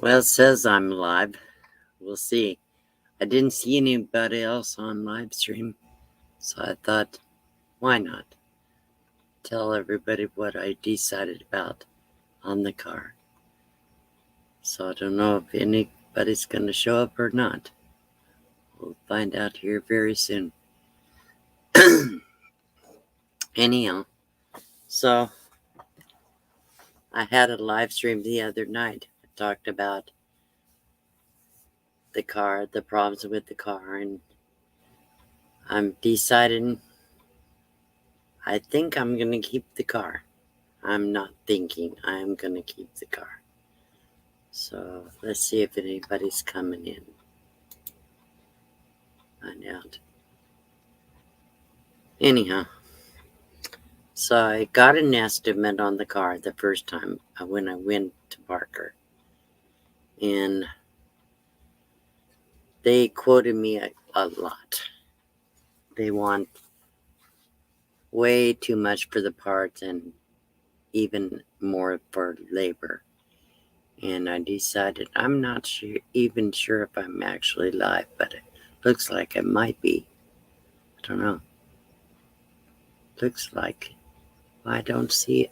Well, it says I'm live. We'll see. I didn't see anybody else on live stream, so I thought, why not tell everybody what I decided about on the car. So I don't know if anybody's going to show up or not. We'll find out here very soon. Anyhow, so I had a live stream the other night. I talked about the car, the problems with the car, and I'm deciding I think I'm going to keep the car. I'm not thinking. I'm going to keep the car. So let's see if anybody's coming in. Find out. Anyhow, so I got an estimate on the car the first time when I went to Barker. And they quoted me a lot. They want way too much for the parts and even more for labor. And I decided I'm not even sure if I'm actually live, but it looks like it might be. I don't know. Looks like I don't see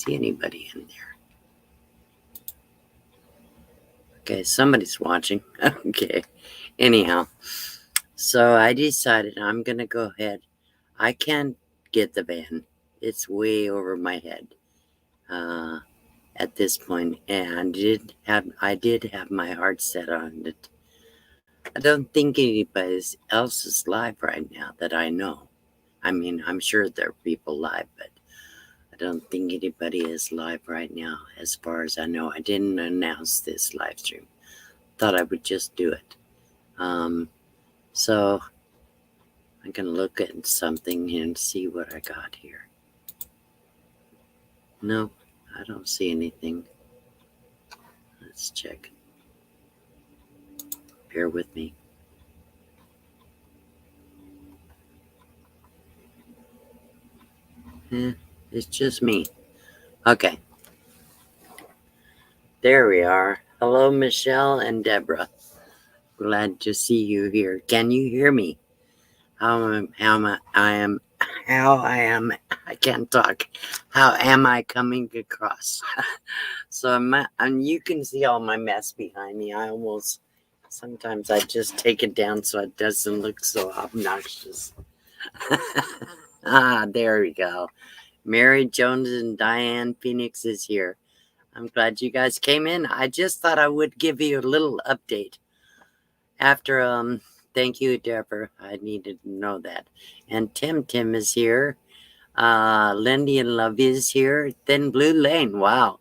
anybody in there. Okay, somebody's watching. Okay. Anyhow, so I decided I'm gonna go ahead. I can't get the van. It's way over my head at this point, and I did have my heart set on it. I don't think anybody else is live right now that I know. I mean, I'm sure there are people live, but I don't think anybody is live right now, as far as I know. I didn't announce this live stream. Thought I would just do it. So I'm going to look at something and see what I got here. Nope, I don't see anything. Let's check. Bear with me. It's just me. Okay. There we are. Hello, Michelle and Deborah. Glad to see you here. Can you hear me? I can't talk. How am I coming across? So you can see all my mess behind me. Sometimes I just take it down so it doesn't look so obnoxious. There we go. Mary Jones and Diane Phoenix is here. I'm glad you guys came in. I just thought I would give you a little update. After, thank you, Deborah. I needed to know that. And Tim is here. Lindy and Love is here. Then Blue Lane. Wow.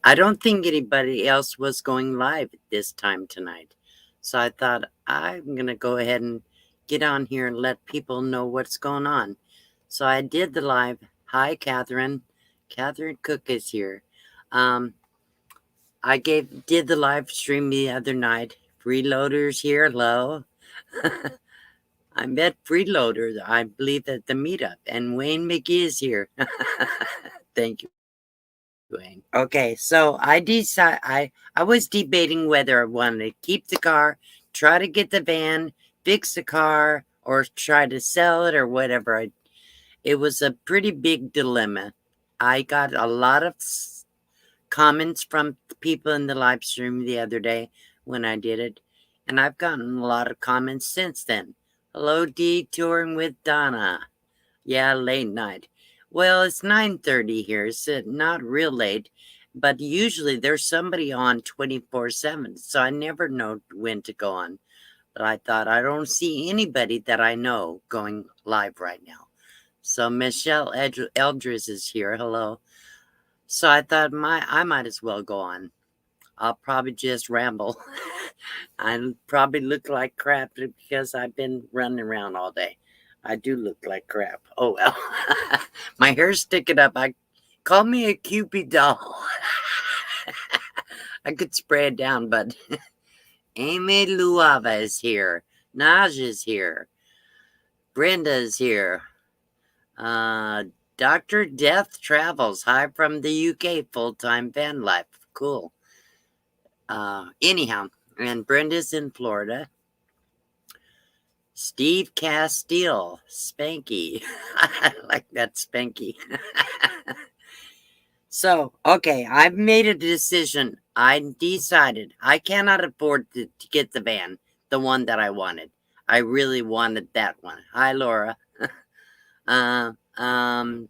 I don't think anybody else was going live this time tonight. So I thought I'm going to go ahead and get on here and let people know what's going on. So I did the live. Hi, Catherine. Catherine Cook is here. I did the live stream the other night. Freeloaders here. Hello. I met Freeloader, I believe, at the meetup. And Wayne McGee is here. Thank you, Wayne. Okay, so I was debating whether I wanted to keep the car, try to get the van, fix the car, or try to sell it or whatever. It was a pretty big dilemma. I got a lot of comments from people in the live stream the other day when I did it, and I've gotten a lot of comments since then. Hello, D, touring with Donna. Yeah, late night. Well, it's 9:30 here, so not real late, but usually there's somebody on 24/7, so I never know when to go on. But I thought I don't see anybody that I know going live right now. So Michelle Eldris is here. Hello. So I thought I might as well go on. I'll probably just ramble. I probably look like crap because I've been running around all day. I do look like crap. Oh well. My hair's sticking up. Call me a Cupid doll. I could spray it down, but Amy Luava is here. Naj is here. Brenda is here. Dr. Death Travels. Hi from the UK. Full-time van life. Cool. Anyhow, and Brenda's in Florida. Steve Castile, Spanky. I like that Spanky. So, okay, I've made a decision. I decided I cannot afford to get the van, the one that I wanted. I really wanted that one. Hi, Laura. uh, um,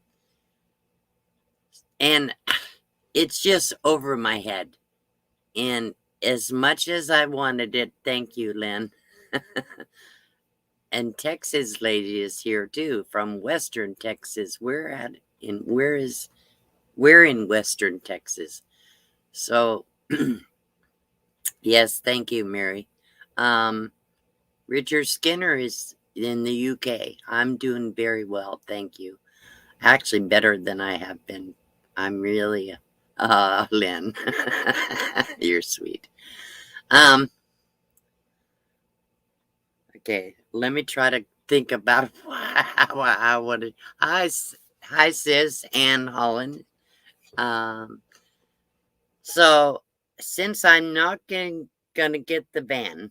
and it's just over my head. And as much as I wanted it, thank you, Lynn. And Texas lady is here too, from Western Texas. We're in Western Texas. So yes, thank you, Mary. Richard Skinner is in the UK. I'm doing very well, thank you. Actually, better than I have been. I'm really, Lynn, you're sweet. Okay, let me try to think about how I would. Hi, sis, Ann Holland. Um, so since I'm not gonna get the van,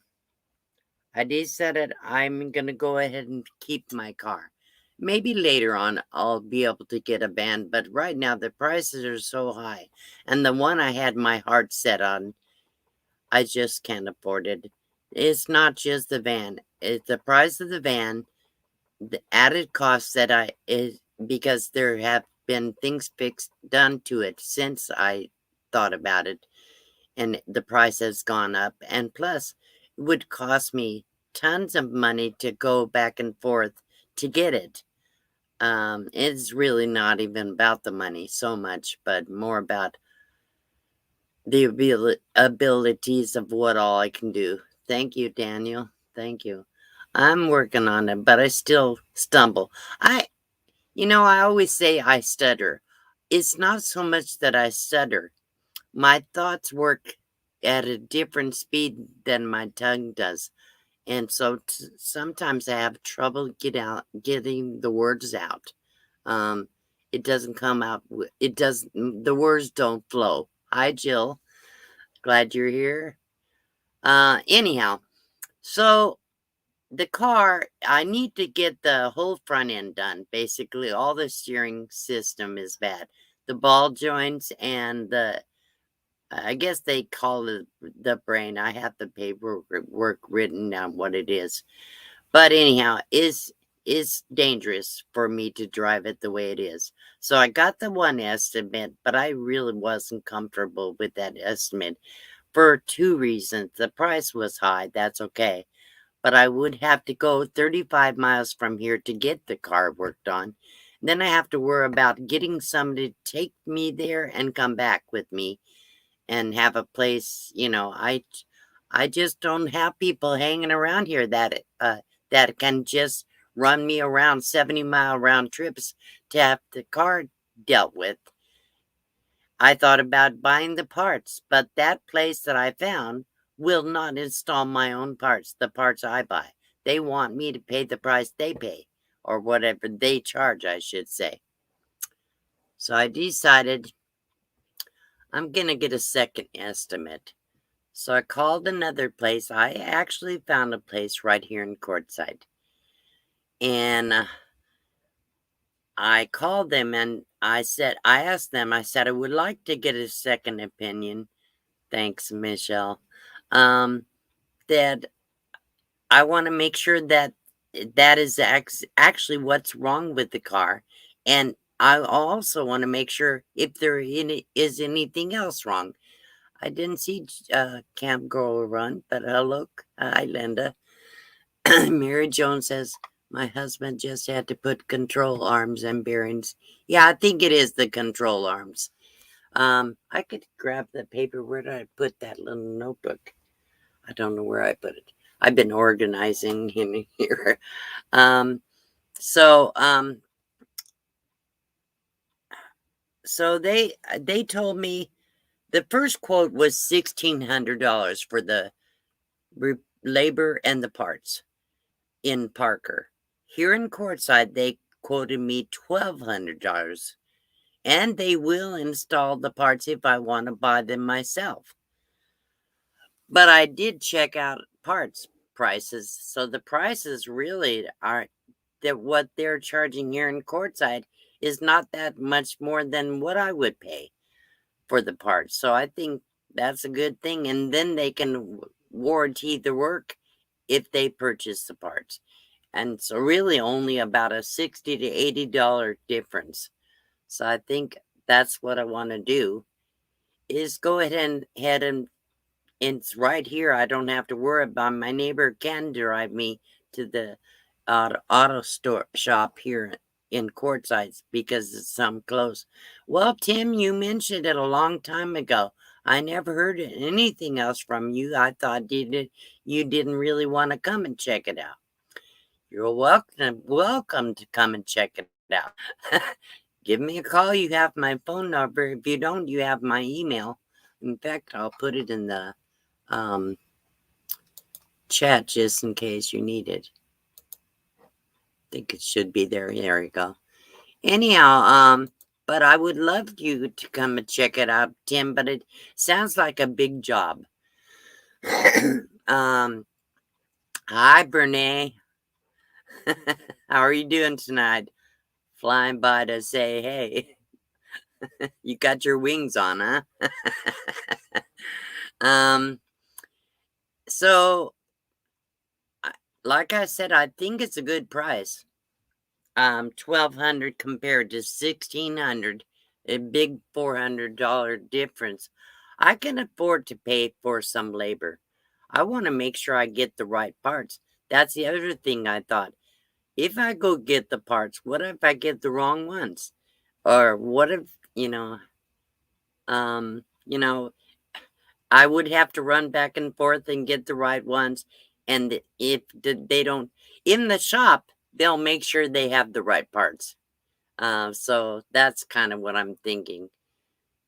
I decided I'm gonna go ahead and keep my car. Maybe later on I'll be able to get a van, but right now the prices are so high, and the one I had my heart set on, I just can't afford it. It's not just the van; it's the price of the van, the added cost that I is because there have been things fixed done to it since I thought about it, and the price has gone up, and plus it would cost me tons of money to go back and forth to get it. It's really not even about the money so much, but more about the abilities of what all I can do. Thank you, Daniel. Thank you. I'm working on it, but I still stumble. I always say I stutter. It's not so much that I stutter. My thoughts work at a different speed than my tongue does. And so sometimes I have trouble getting the words out. Um, it doesn't come out. The words don't flow. Hi, Jill. Glad you're here. Anyhow, so the car, I need to get the whole front end done. Basically, all the steering system is bad. The ball joints and I guess they call it the brain. I have the paperwork written down what it is. But anyhow, is dangerous for me to drive it the way it is. So I got the one estimate, but I really wasn't comfortable with that estimate for two reasons. The price was high, that's okay. But I would have to go 35 miles from here to get the car worked on. Then I have to worry about getting somebody to take me there and come back with me and have a place. I just don't have people hanging around here that can just run me around 70-mile round trips to have the car dealt with. I thought about buying the parts, but that place that I found will not install my own parts, the parts I buy. They want me to pay the price they pay, or whatever they charge, I should say. So I decided I'm going to get a second estimate. So I called another place. I actually found a place right here in Quartzsite. And I called them and I asked them, I said, I would like to get a second opinion. Thanks, Michelle. That I want to make sure that that is actually what's wrong with the car. And I also want to make sure if there is anything else wrong. I didn't see Camp Girl run, but look, hi, Linda. Mary Jones says, my husband just had to put control arms and bearings. Yeah, I think it is the control arms. I could grab the paper. Where did I put that little notebook? I don't know where I put it. I've been organizing in here. Um, so um, so they told me the first quote was $1,600 for the labor and the parts in Parker. Here in Quartzsite, they quoted me $1,200, and they will install the parts if I want to buy them myself. But I did check out parts prices. So the prices really are that what they're charging here in Quartzsite is not that much more than what I would pay for the parts. So I think that's a good thing. And then they can warranty the work if they purchase the parts. And so really only about a $60 to $80 difference. So I think that's what I want to do is go ahead and it's right here. I don't have to worry about my neighbor can drive me to the auto store shop here in Quartzsite because it's some close. Well, Tim, you mentioned it a long time ago. I never heard anything else from you. I thought you didn't really want to come and check it out. You're welcome to come and check it out. Give me a call. You have my phone number. If you don't, you have my email. In fact, I'll put it in the um, chat just in case you need it. I think it should be there. There you go. Anyhow, but I would love you to come and check it out, Tim, but it sounds like a big job. Hi, Brene. How are you doing tonight? Flying by to say, hey, you got your wings on, huh? um, so, like I said, I think it's a good price. 1,200 compared to 1,600, a big $400 difference. I can afford to pay for some labor. I want to make sure I get the right parts. That's the other thing I thought. If I go get the parts, what if I get the wrong ones? Or what if, you know, I would have to run back and forth and get the right ones. And if they don't, in the shop, they'll make sure they have the right parts. So that's kind of what I'm thinking.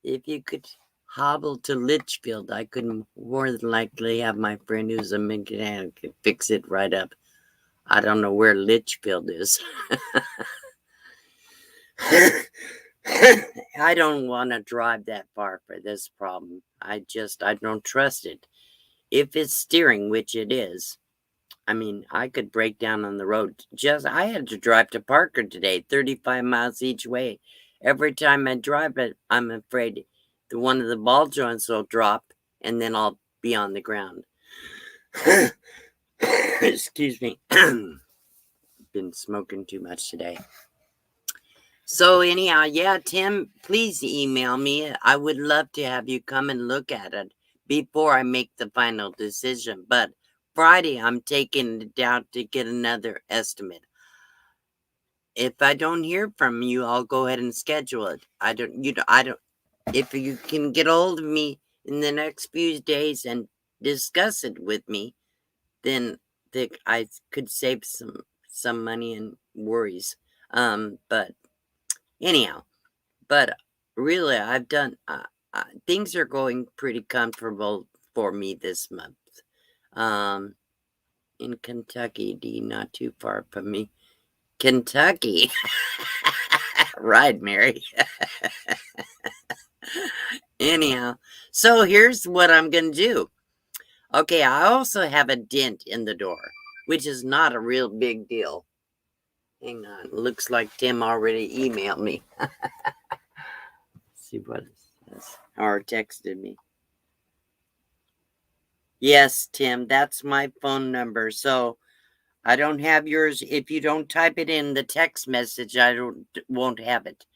If you could hobble to Litchfield, I could more than likely have my friend who's a mechanic fix it right up. I don't know where Litchfield is. I don't want to drive that far for this problem. I don't trust it. If it's steering, which it is, I mean, I could break down on the road. I had to drive to Parker today, 35 miles each way. Every time I drive it, I'm afraid one of the ball joints will drop and then I'll be on the ground. Excuse me. Been smoking too much today. So anyhow, yeah, Tim, please email me. I would love to have you come and look at it before I make the final decision. But Friday, I'm taking it down to get another estimate. If I don't hear from you, I'll go ahead and schedule it. If you can get hold of me in the next few days and discuss it with me, then I could save some money and worries. But anyhow, but really, I've done, things are going pretty comfortable for me this month. In Kentucky, not too far from me. Kentucky. Right, Mary. Anyhow, so here's what I'm going to do. Okay, I also have a dent in the door, which is not a real big deal. Hang on. Looks like Tim already emailed me. See what it says. Or texted me. Yes, Tim, that's my phone number. So I don't have yours. If you don't type it in the text message, won't have it.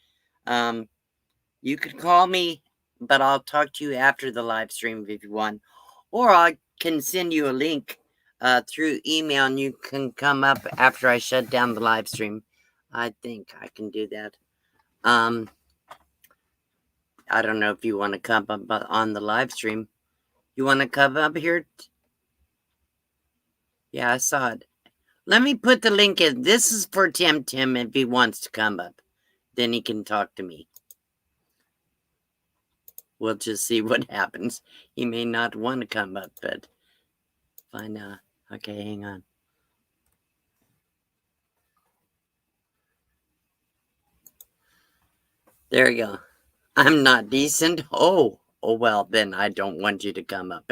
You could call me, but I'll talk to you after the live stream if you want. Or I can send you a link through email and you can come up after I shut down the live stream. I think I can do that. I don't know if you want to come up on the live stream. You want to come up here? Yeah, I saw it. Let me put the link in. This is for Tim if he wants to come up. Then he can talk to me. We'll just see what happens. He may not want to come up, but find out. Okay, hang on. There you go. I'm not decent. Oh, Oh, well, then I don't want you to come up.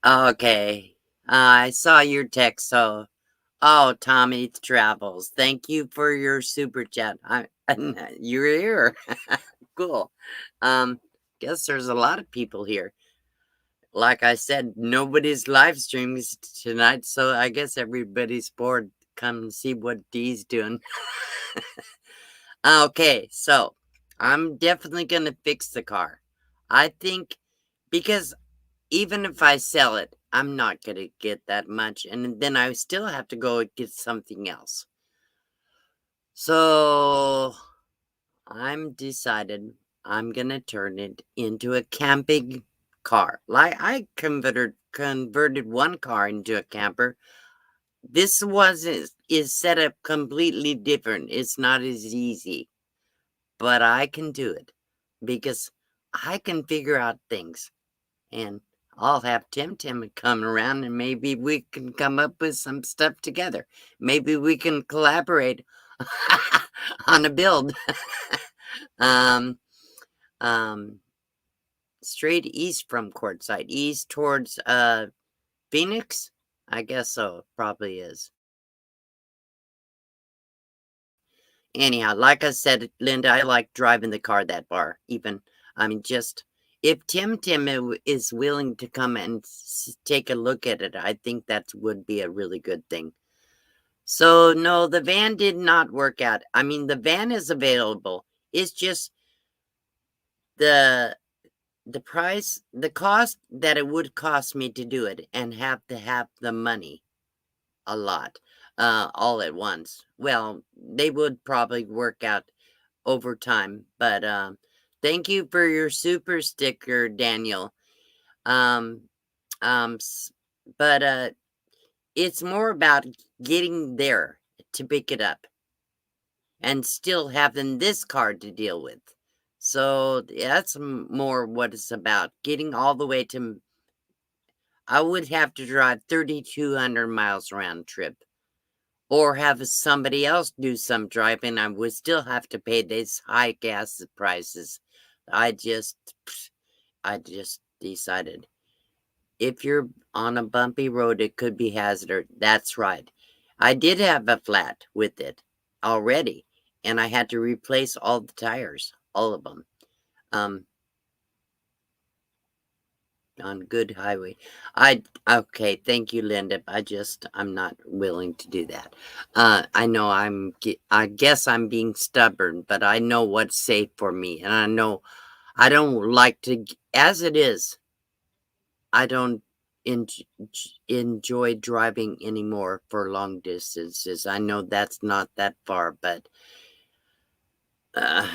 Okay. I saw your text, so oh, Tommy Travels. Thank you for your super chat. You're here. Cool. Guess there's a lot of people here. Like I said, nobody's live streaming tonight, so I guess everybody's bored. Come and see what Dee's doing. Okay, so I'm definitely gonna fix the car. I think because even if I sell it, I'm not gonna get that much, and then I still have to go and get something else. So I'm decided I'm gonna turn it into a camping car. Like I converted one car into a camper. This is set up completely different. It's not as easy, but I can do it because I can figure out things, and I'll have Tim come around, and maybe we can come up with some stuff together. Maybe we can collaborate on a build. um, um, Straight east from Quartzsite, east towards Phoenix. I guess so. Probably is. Anyhow, like I said, Linda, I like driving the car that far. Even, I mean, just if Tim is willing to come and take a look at it, I think that would be a really good thing. So no, the van did not work out. I mean, the van is available. It's just the price, the cost that it would cost me to do it and have to have the money a lot all at once. Well, they would probably work out over time, but thank you for your super sticker, Daniel. Um, but it's more about getting there to pick it up and still having this card to deal with. So that's more what it's about. Getting all the way to, I would have to drive 3,200 miles round trip or have somebody else do some driving. I would still have to pay these high gas prices. I just decided if you're on a bumpy road, it could be hazardous. That's right. I did have a flat with it already, and I had to replace all the tires, all of them. Um, on good highway. Okay, thank you, Linda. I'm not willing to do that. I know I guess I'm being stubborn, but I know what's safe for me, and I know I don't like to, as it is, I don't enjoy driving anymore for long distances. I know that's not that far, but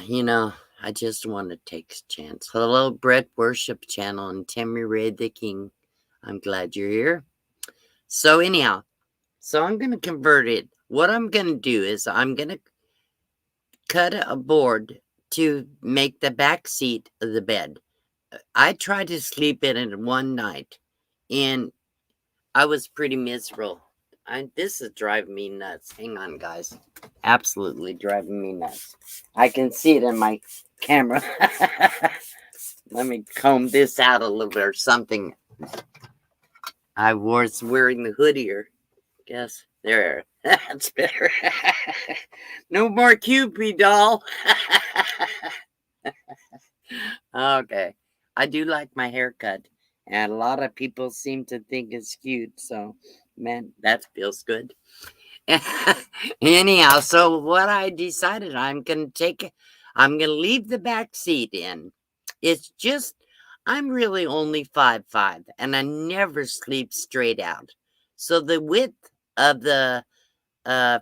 you know, I just want to take a chance. Hello, Brett Worship Channel and Timmy Ray the King. I'm glad you're here. So anyhow, so I'm gonna convert it. What I'm gonna do is I'm gonna cut a board to make the back seat of the bed. I tried to sleep in it one night, and I was pretty miserable. This is driving me nuts. Hang on, guys. Absolutely driving me nuts. I can see it in my camera. Let me comb this out a little bit or something. I was wearing the hood here. Guess. There. That's better. No more Cupid doll. Okay. I do like my haircut. And a lot of people seem to think it's cute. So, man, that feels good. Anyhow, so what I decided, I'm going to leave the back seat in. It's just, I'm really only 5'5", and I never sleep straight out. So the width of the,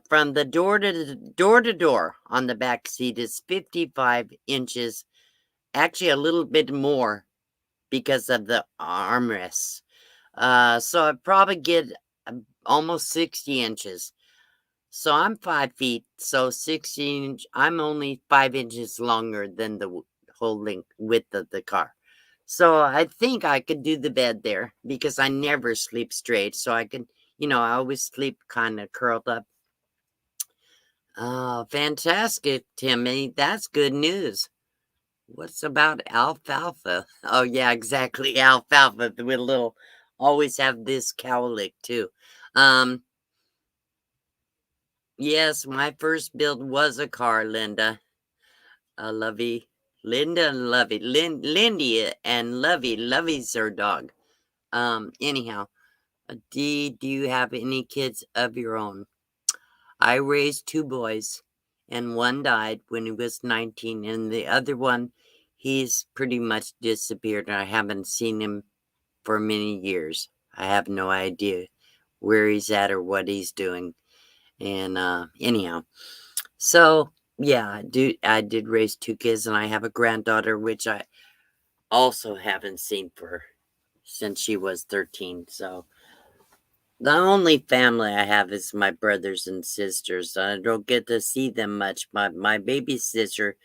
from the door to door on the back seat is 55 inches, actually a little bit more because of the armrests. So I probably get almost 60 inches. So I'm 5 feet, so 16. I'm only 5 inches longer than the whole length width of the car. So I think I could do the bed there because I never sleep straight. So I can, I always sleep kind of curled up. Oh, fantastic, Timmy. That's good news. What's about alfalfa? Oh, yeah, exactly. Alfalfa with a little, always have this cowlick too. Um, yes, my first build was a car, Linda. Lovey. Linda and Lovey. Lindy and Lovey. Lovey's her dog. Anyhow, Dee, do you have any kids of your own? I raised two boys, and one died when he was 19, and the other one, he's pretty much disappeared. I haven't seen him for many years. I have no idea where he's at or what he's doing. And anyhow, so yeah, I did raise two kids, and I have a granddaughter, which I also haven't seen for since she was 13. So the only family I have is my brothers and sisters. I don't get to see them much. My baby sister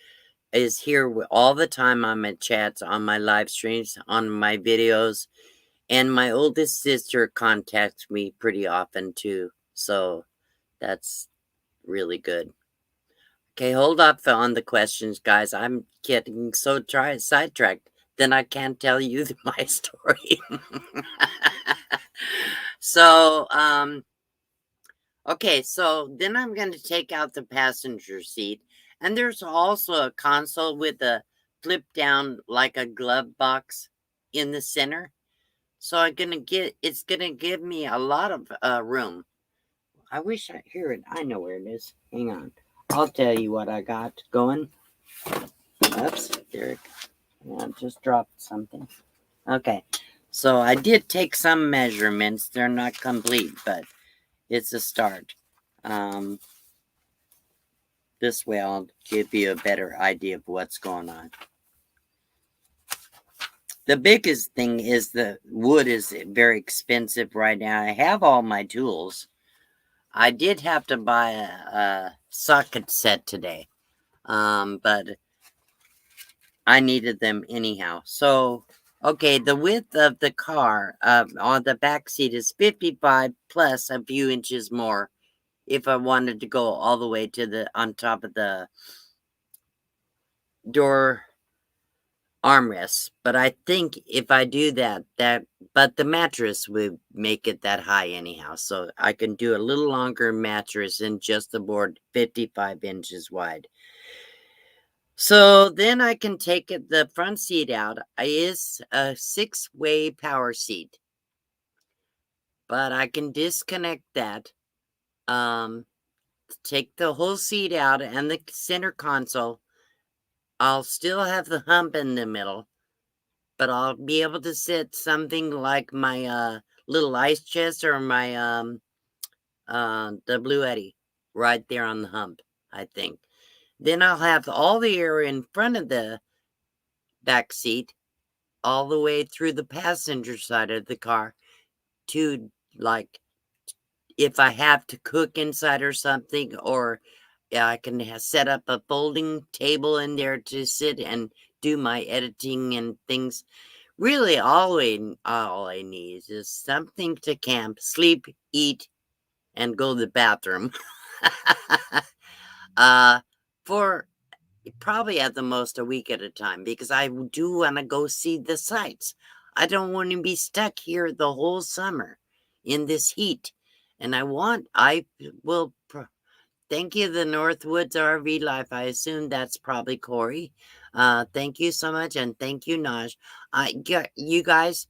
is here all the time on my chats, on my live streams, on my videos, and my oldest sister contacts me pretty often too. So that's really good. Okay, hold up on the questions, guys. I'm getting so sidetracked. Then I can't tell you my story. So, okay, so then I'm going to take out the passenger seat. And there's also a console with a flip down like a glove box in the center. So it's going to give me a lot of room. I wish I hear it. I know where it is. Hang on. I'll tell you what I got going. Oops, there. I just dropped something. Okay. So I did take some measurements. They're not complete, but it's a start. This way I'll give you a better idea of what's going on. The biggest thing is the wood is very expensive right now. I have all my tools. I did have to buy a socket set today, but I needed them anyhow. So, okay, the width of the car on the back seat is 55 plus a few inches more if I wanted to go all the way to the on top of the door armrests. But I think if I do that, but the mattress would make it that high anyhow. So I can do a little longer mattress than just the board 55 inches wide. So then I can take the front seat out. It is a 6-way power seat, but I can disconnect that. Take the whole seat out and the center console. I'll still have the hump in the middle, but I'll be able to sit something like my little ice chest or my the Blue Eddy right there on the hump, I think. Then I'll have all the air in front of the back seat all the way through the passenger side of the car to, like, if I have to cook inside or something, or I can set up a folding table in there to sit and do my editing and things. Really, all I need is something to camp, sleep, eat, and go to the bathroom. For probably at the most a week at a time, because I do want to go see the sights. I don't want to be stuck here the whole summer in this heat. And I will, thank you, the Northwoods RV Life. I assume that's probably Corey. Thank you so much. And thank you, Naj. You guys,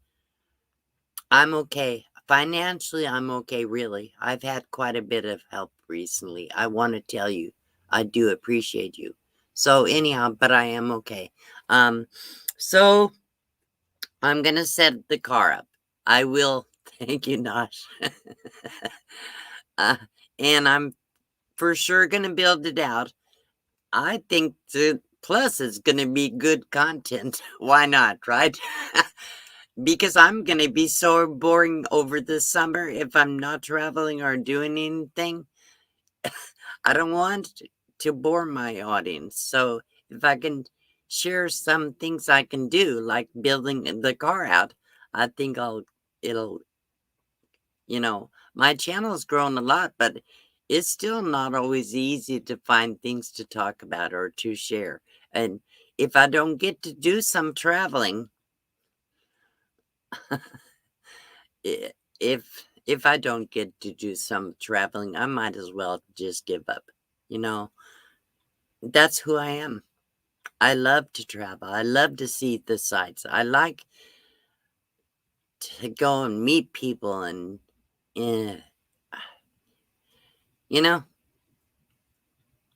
I'm okay. Financially, I'm okay, really. I've had quite a bit of help recently. I want to tell you, I do appreciate you. So anyhow, but I am okay. So I'm gonna set the car up. I will. Thank you, Nosh. uh, and I'm for sure gonna build it out. I think the plus is gonna be good content. Why not, right? Because I'm gonna be so boring over the summer if I'm not traveling or doing anything. I don't want to bore my audience. So if I can share some things I can do, like building the car out, I think it'll, my channel's grown a lot, but it's still not always easy to find things to talk about or to share. And if I don't get to do some traveling, if I don't get to do some traveling, I might as well just give up. You know, that's who I am. I love to travel. I love to see the sights. I like to go and meet people and, uh, you know,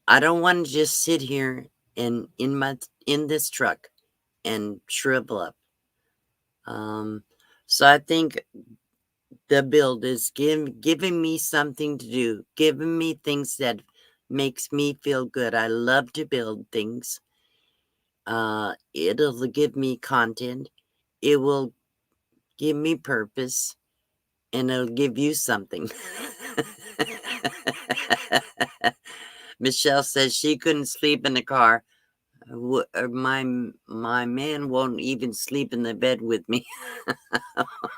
I don't want to just sit here and in this truck and shrivel up. Um, so I think the build is giving me something to do, giving me things that makes me feel good. I love to build things. It'll give me content. It will give me purpose, and it'll give you something. Michelle says she couldn't sleep in the car. My man won't even sleep in the bed with me.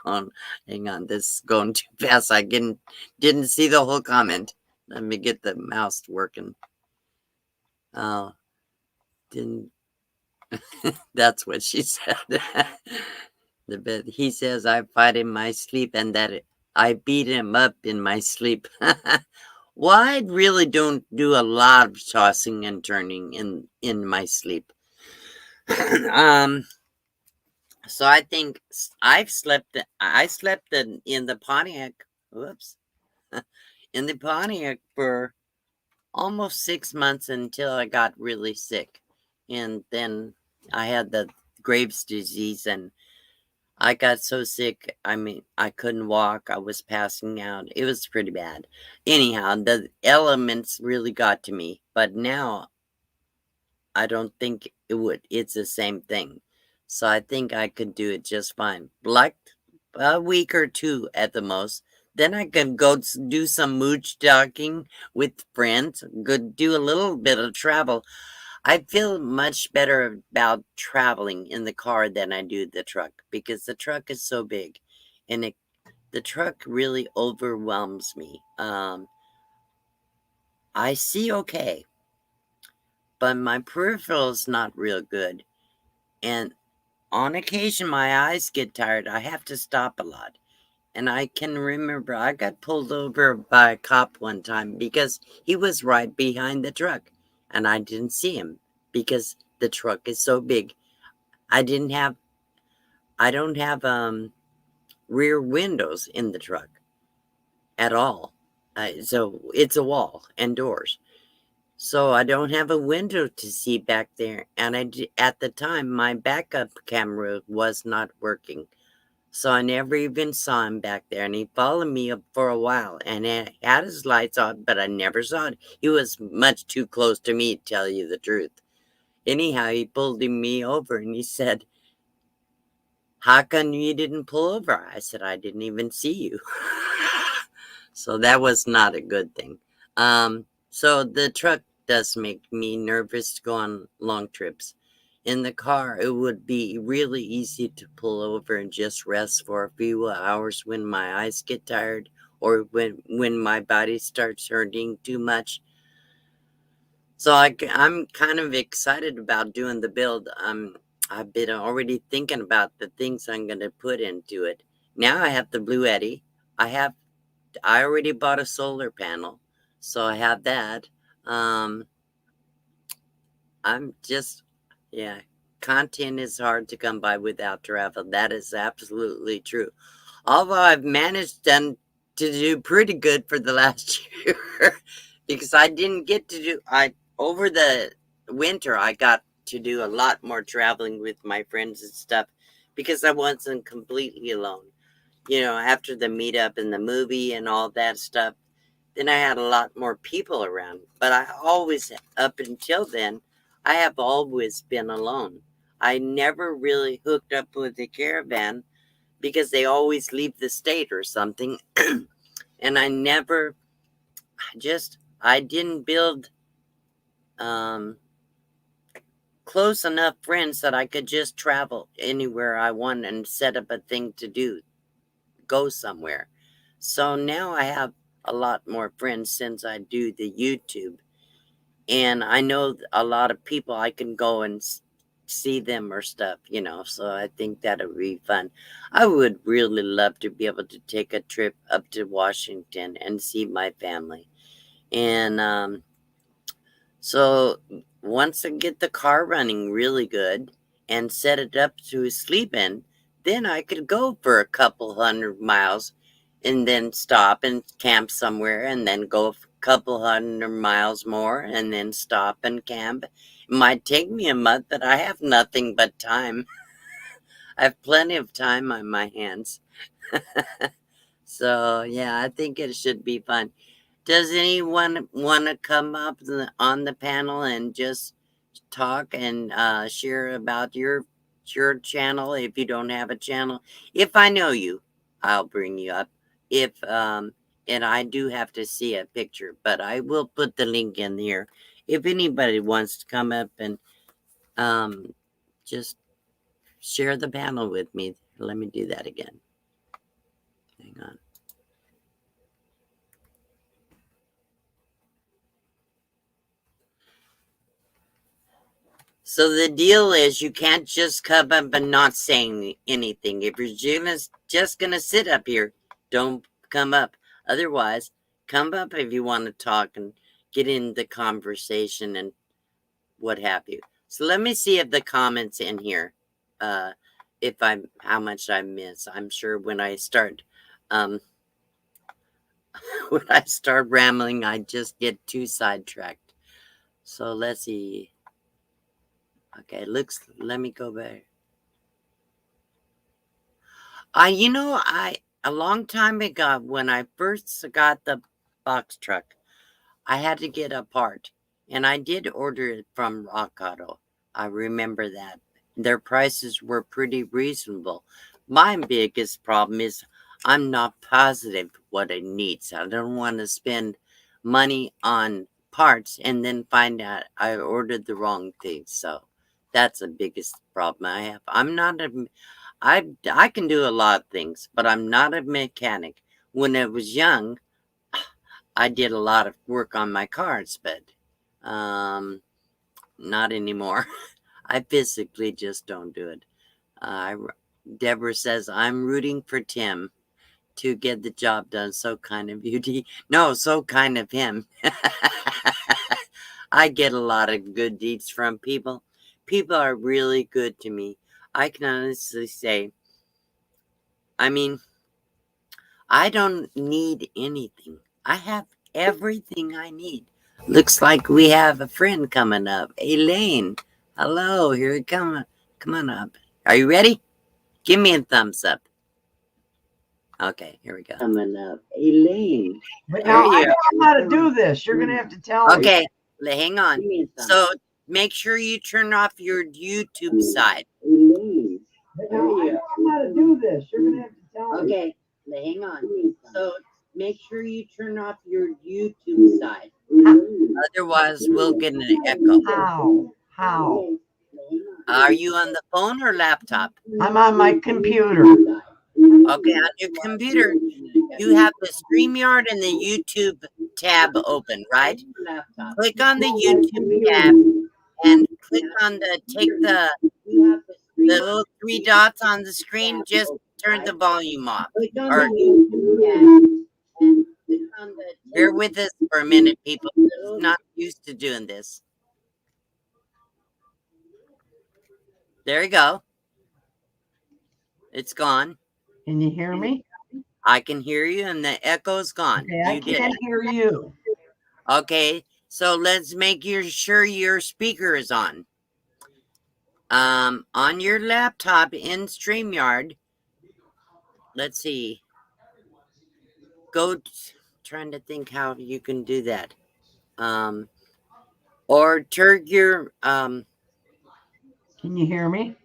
Hang on, this is going too fast. I didn't see the whole comment. Let me get the mouse working. Oh, didn't. That's what she said. The bed. He says I fight in my sleep and that I beat him up in my sleep. Well, I really don't do a lot of tossing and turning in my sleep. um, so I think I slept in the Pontiac. Whoops, in the Pontiac for almost 6 months until I got really sick, and then I had the Graves' disease, and I got so sick. I mean, I couldn't walk. I was passing out. It was pretty bad. Anyhow, the elements really got to me, but now I don't think it would. It's the same thing. So I think I could do it just fine. Like a week or two at the most. Then I can go do some mooch docking with friends. Go do a little bit of travel. I feel much better about traveling in the car than I do the truck because the truck is so big, and the truck really overwhelms me. I see okay, but my peripheral is not real good, and on occasion, my eyes get tired. I have to stop a lot. And I can remember I got pulled over by a cop one time because he was right behind the truck and I didn't see him because the truck is so big. I didn't have, I don't have rear windows in the truck at all. So it's a wall and doors. So I don't have a window to see back there. And at the time, my backup camera was not working. So I never even saw him back there, and he followed me up for a while, and he had his lights on, but I never saw it. He was much too close to me, to tell you the truth. Anyhow, he pulled me over, and he said, "How come you didn't pull over?" I said, "I didn't even see you." So that was not a good thing. So the truck does make me nervous to go on long trips. In the car, it would be really easy to pull over and just rest for a few hours when my eyes get tired or when my body starts hurting too much. So I'm kind of excited about doing the build. I've been already thinking about the things I'm going to put into it. Now I have the Blue Eddy. I already bought a solar panel, so I have that. Um, I'm just, yeah, content is hard to come by without travel. That is absolutely true. Although I've managed to do pretty good for the last year because I didn't get to do, over the winter, I got to do a lot more traveling with my friends and stuff because I wasn't completely alone. You know, after the meetup and the movie and all that stuff, then I had a lot more people around. But I always, up until then, I have always been alone. I never really hooked up with a caravan because they always leave the state or something. And I never, I didn't build um, close enough friends that I could just travel anywhere I want and set up a thing to do, go somewhere. So now I have a lot more friends since I do the YouTube. And I know a lot of people I can go and see them or stuff, you know. So I think that'll be fun. I would really love to be able to take a trip up to Washington and see my family. And so once I get the car running really good and set it up to sleep in, then I could go for a couple 100 miles and then stop and camp somewhere and then go a couple 100 miles more and then stop and camp. It might take me a month, but I have nothing but time. I have plenty of time on my hands. So, yeah, I think it should be fun. Does anyone want to come up on the panel and just talk and share about your channel if you don't have a channel? If I know you, I'll bring you up. If and I do have to see a picture, but I will put the link in here. If anybody wants to come up and just share the panel with me, let me do that again. Hang on. So the deal is you can't just come up and not saying anything. If you're just gonna sit up here, don't come up. Otherwise, come up if you want to talk and get in the conversation and what have you. So let me see if the comments in here, if I'm how much I miss. I'm sure when I start when I start rambling, I just get too sidetracked. So let's see. Okay, let me go back. I a long time ago when I first got the box truck, I had to get a part, and I did order it from Rock Auto. I remember that. Their prices were pretty reasonable. My biggest problem is I'm not positive what it needs. I don't want to spend money on parts and then find out I ordered the wrong thing. So that's the biggest problem I have. I can do a lot of things, but I'm not a mechanic. When I was young, I did a lot of work on my cars, but not anymore. I physically just don't do it. Deborah says, I'm rooting for Tim to get the job done. So kind of you. No, so kind of him. I get a lot of good deeds from people. People are really good to me. I can honestly say, I mean, I don't need anything. I have everything I need. Looks like we have a friend coming up. Elaine. Hello, here you come. Come on up. Are you ready? Give me a thumbs up. Okay, here we go. Coming up. Elaine. But now I don't know how to do this. You're going to have to tell me. Okay, hang on. So make sure you turn off your YouTube side. Elaine. But now I don't know how to do this. You're going to have to tell me. Okay, hang on. So make sure you turn off your YouTube side. Otherwise, we'll get an echo. How? Are you on the phone or laptop? I'm on my computer. Okay, on your computer, you have the StreamYard and the YouTube tab open, right? Click on the YouTube tab and click on take the little three dots on the screen. Just turn the volume off. Or bear with us for a minute, people. I'm not used to doing this. There you go. It's gone. Can you hear me? I can hear you, and the echo's gone. Okay, I can't hear you. Okay, so let's make sure your speaker is on. On your laptop in StreamYard, let's see. Trying to think how you can do that. Or turn your Can you hear me?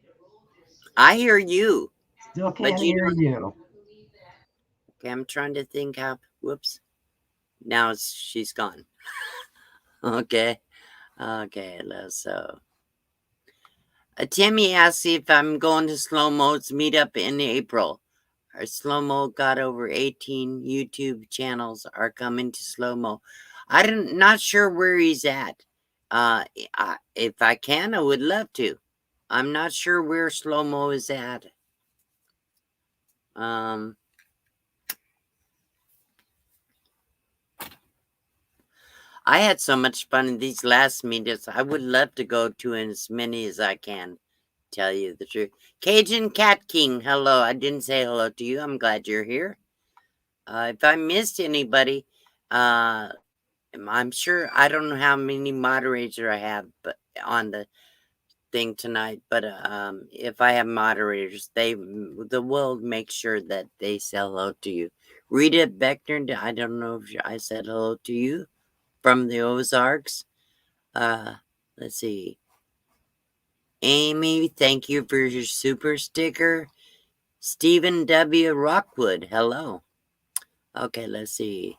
I hear you. Still can't hear you. Okay, I'm trying to think how. Whoops. Now she's gone. Okay. So Timmy asks if I'm going to Slow Mo's meetup in April. Our Slow Mo got over 18 YouTube channels are coming to Slow Mo. I'm not sure where he's at. If I can, I would love to. I'm not sure where slow-mo is at. I had so much fun in these last meetups. I would love to go to as many as I can, tell you the truth. Cajun Cat King, hello. I didn't say hello to you. I'm glad you're here. If I missed anybody, I'm sure I don't know how many moderators I have but on the thing tonight, but if I have moderators, the world make sure that they say hello to you. Rita Beckner, I don't know if I said hello to you from the Ozarks. Let's see. Amy, thank you for your super sticker. Stephen W. Rockwood, hello. Okay, let's see.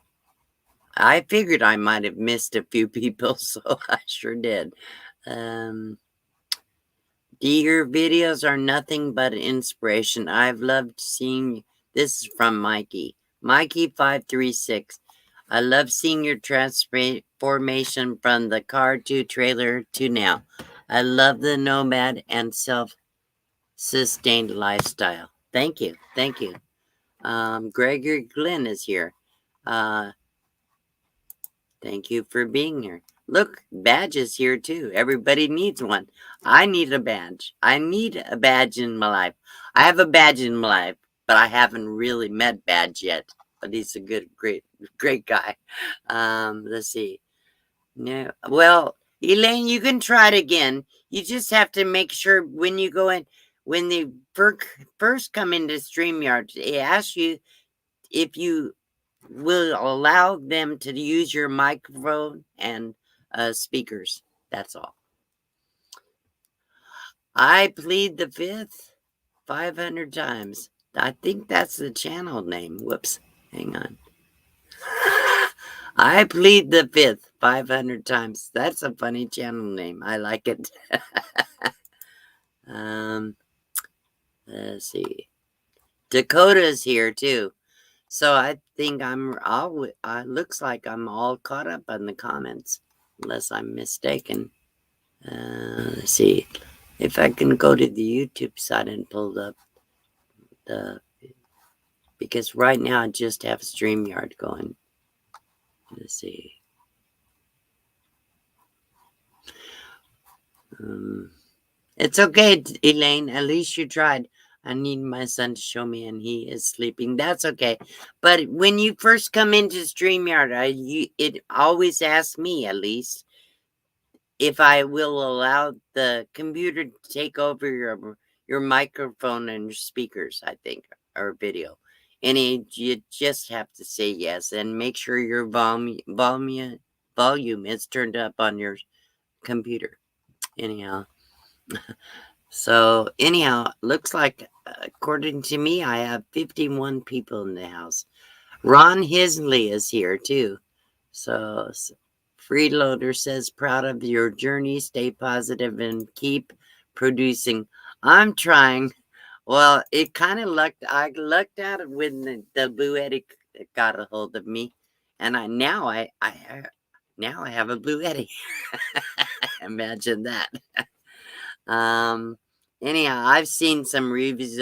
I figured I might have missed a few people, so I sure did. Dear videos are nothing but inspiration. I've loved seeing. This is from Mikey. Mikey536. I love seeing your transformation from the car to trailer to now. I love the nomad and self-sustained lifestyle. Thank you. Thank you. Gregory Glenn is here. Thank you for being here. Look, badge is here too. Everybody needs one. I need a badge. I need a badge in my life. I have a badge in my life, but I haven't really met Badge yet. But he's a great guy. Let's see. No, well, Elaine, you can try it again. You just have to make sure when you go in, when they first come into StreamYard, it asks you if you will allow them to use your microphone and speakers. That's all. I plead the fifth 500 times. I think that's the channel name. Whoops. Hang on. I plead the fifth 500 times. That's a funny channel name. I like it. Let's see. Dakota's here too. So I think looks like I'm all caught up on the comments, unless I'm mistaken. Let's see if I can go to the YouTube site and pull up because right now I just have StreamYard going. Let's see. It's okay, Elaine. At least you tried. I need my son to show me, and he is sleeping. That's okay. But when you first come into StreamYard, it always asks me, at least, if I will allow the computer to take over your microphone and your speakers, I think, or video. And you just have to say yes and make sure your volume is turned up on your computer. Anyhow. So anyhow, looks like according to me, I have 51 people in the house. Ron Hisley is here too. So Freeloader says, proud of your journey. Stay positive and keep producing. I'm trying. Well, it kind of I lucked out when the Blue Eddy got a hold of me, and now I have a Blue Eddy. Imagine that. Anyhow, I've seen some reviews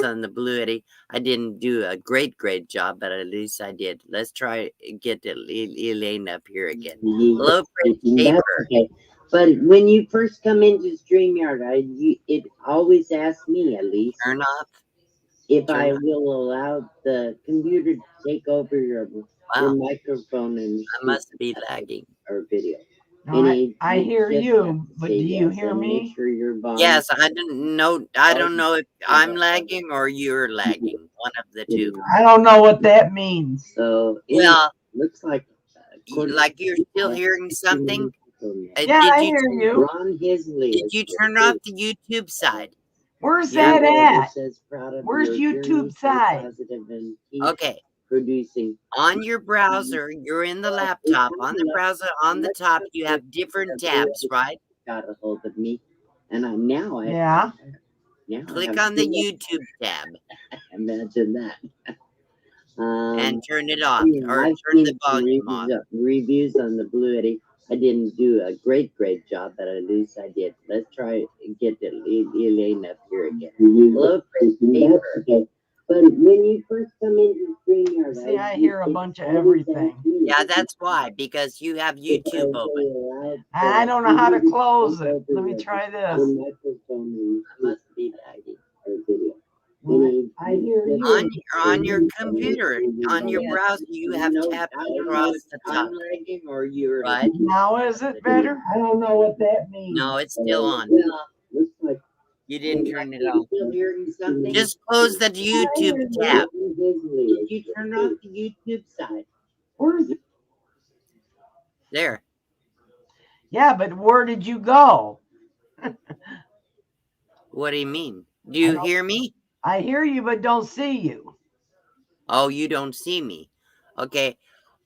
on the Blue Eddy. I didn't do a great job, but at least I did. Let's try get Elaine up here again. Hello, Paper. Okay. But when you first come into StreamYard, it always asks me, at least, turn off if I will allow the computer to take over your microphone and I must be lagging or video. No, I hear you, but do you hear me? Sure yes, I don't know. I don't know if I'm lagging or you're lagging. One of the two. I don't know what that means. So well, looks like you're still hearing something. Yeah, I hear you. Did you turn off the YouTube side? Where's that at? Where's YouTube side? Okay. Producing on your browser, you're in the laptop. On the browser, on the top, you have different tabs, right? Got a hold of me, and yeah. Click on the YouTube tab. Imagine that. And turn it off or turn the volume off. Reviews on the Blue Eddy. I didn't do a great job, but at least I did. Let's try and get Elaine up here again. Hello, Christopher. Okay. But when you first come into StreamYard, See, I hear a bunch of everything. Yeah, that's why, because you have YouTube open. I don't know how to close it. Let me try this. I must be lagging. I hear you. On your computer, on your browser, you have tapped across the top. Right? Now is it better? I don't know what that means. No, it's still on. You didn't turn it off. Just close the YouTube tab. Did you turn off the YouTube side? Where's it? There. Yeah, but where did you go? What do you mean? Do you hear me? I hear you, but don't see you. Oh, you don't see me. Okay.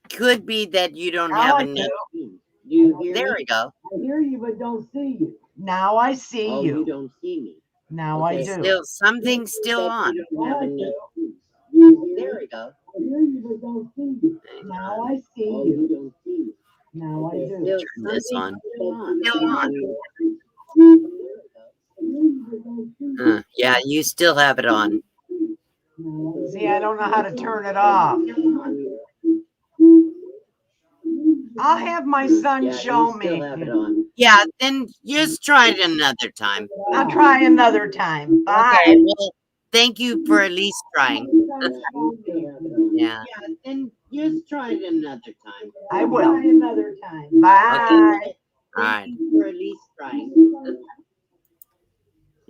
Could be that you don't Now have I enough. do. You hear there we go. I hear you, but don't see you. Now I see you. You don't see me. Now I do. Still, something's still on. Now I do. There we go. I hear you, but don't see you. Now I see you. don't see me. Now I do. Turn this on. Still on. Yeah, you still have it on. See, I don't know how to turn it off. I'll have my son show me. Yeah, then just try it another time. I'll try another time. Bye. Okay, well, thank you for at least trying. Yeah, then just try it another time. I will. Another time. Bye. Okay. All right. For at least trying.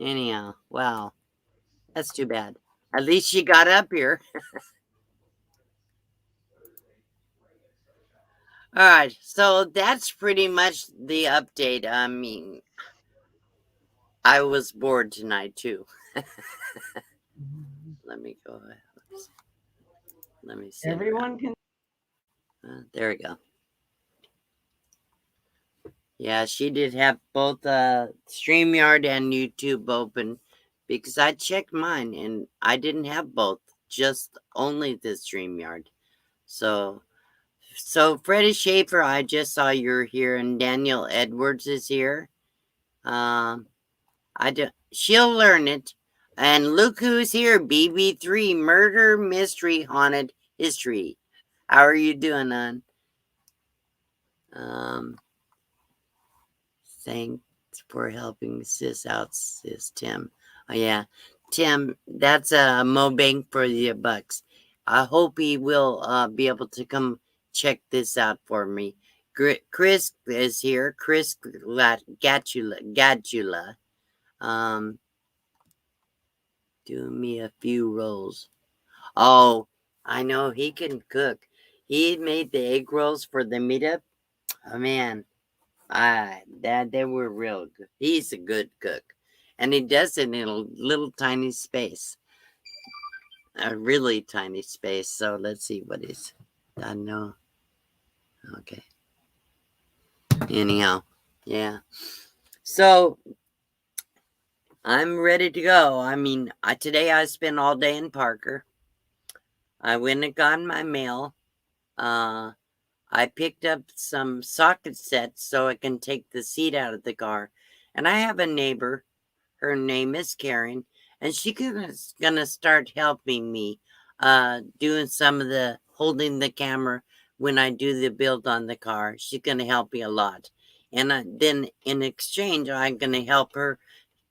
Anyhow, wow, that's too bad. At least you got up here. All right, so that's pretty much the update. I mean, I was bored tonight too. Let me go ahead. Let me see. Everyone can. There we go. Yeah, she did have both StreamYard and YouTube open because I checked mine and I didn't have both, just only the StreamYard. So Freddie Schaefer, I just saw you're here, and Daniel Edwards is here. She'll learn it. And look who's here, BB3, Murder Mystery Haunted History. How are you doing, hon? Thanks for helping sis out, sis Tim. Oh yeah, Tim, that's a Mobank for the bucks. I hope he will be able to come check this out for me. Chris is here. Chris Gatula. Do me a few rolls. Oh, I know he can cook. He made the egg rolls for the meetup. Oh man, they were real good. He's a good cook, and he does it in a little tiny space, a really tiny space. So let's see what is. I know. Okay. Anyhow, yeah. So I'm ready to go. I mean, today I spent all day in Parker. I went and got my mail. I picked up some socket sets so I can take the seat out of the car. And I have a neighbor. Her name is Karen. And she's gonna start helping me doing some of the holding the camera when I do the build on the car. She's gonna help me a lot. And then in exchange, I'm gonna help her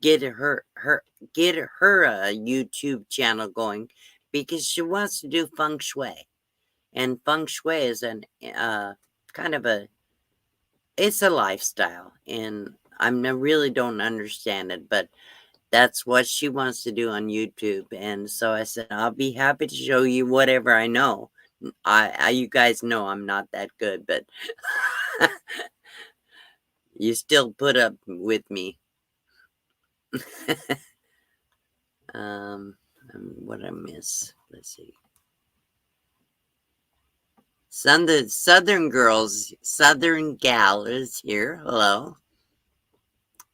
get her YouTube channel going because she wants to do feng shui. And feng shui is an kind of it's a lifestyle, and really don't understand it, but that's what she wants to do on YouTube. And so I said, I'll be happy to show you whatever I know. You guys know I'm not that good, but you still put up with me. What I miss? Let's see. Southern girls, Southern gal is here. Hello.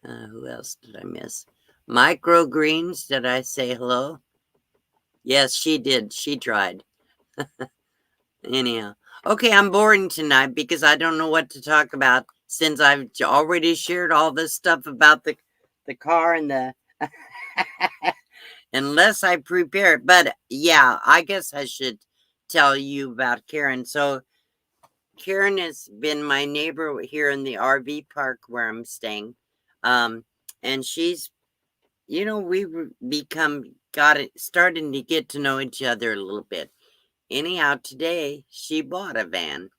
Who else did I miss? Microgreens, did I say hello? Yes, she did. She tried. Anyhow. Okay, I'm boring tonight because I don't know what to talk about. since I've already shared all this stuff about the car and the unless I prepare it. But yeah, I guess I should tell you about Karen. So Karen has been my neighbor here in the RV park where I'm staying. And she's, we got it starting to get to know each other a little bit. Anyhow, today she bought a van.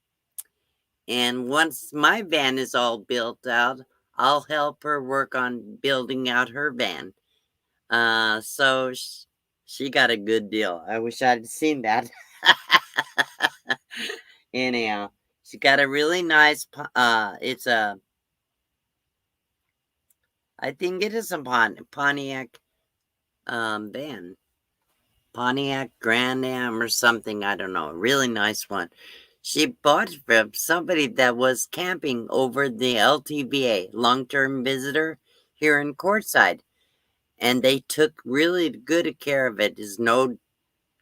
And once my van is all built out, I'll help her work on building out her van. So she got a good deal. I wish I'd seen that. Anyhow, she got a really nice, I think it is a Pontiac van. Pontiac Grand Am or something, I don't know. A really nice one. She bought it from somebody that was camping over the LTVA, long-term visitor, here in Quartzsite. And they took really good care of it. There's no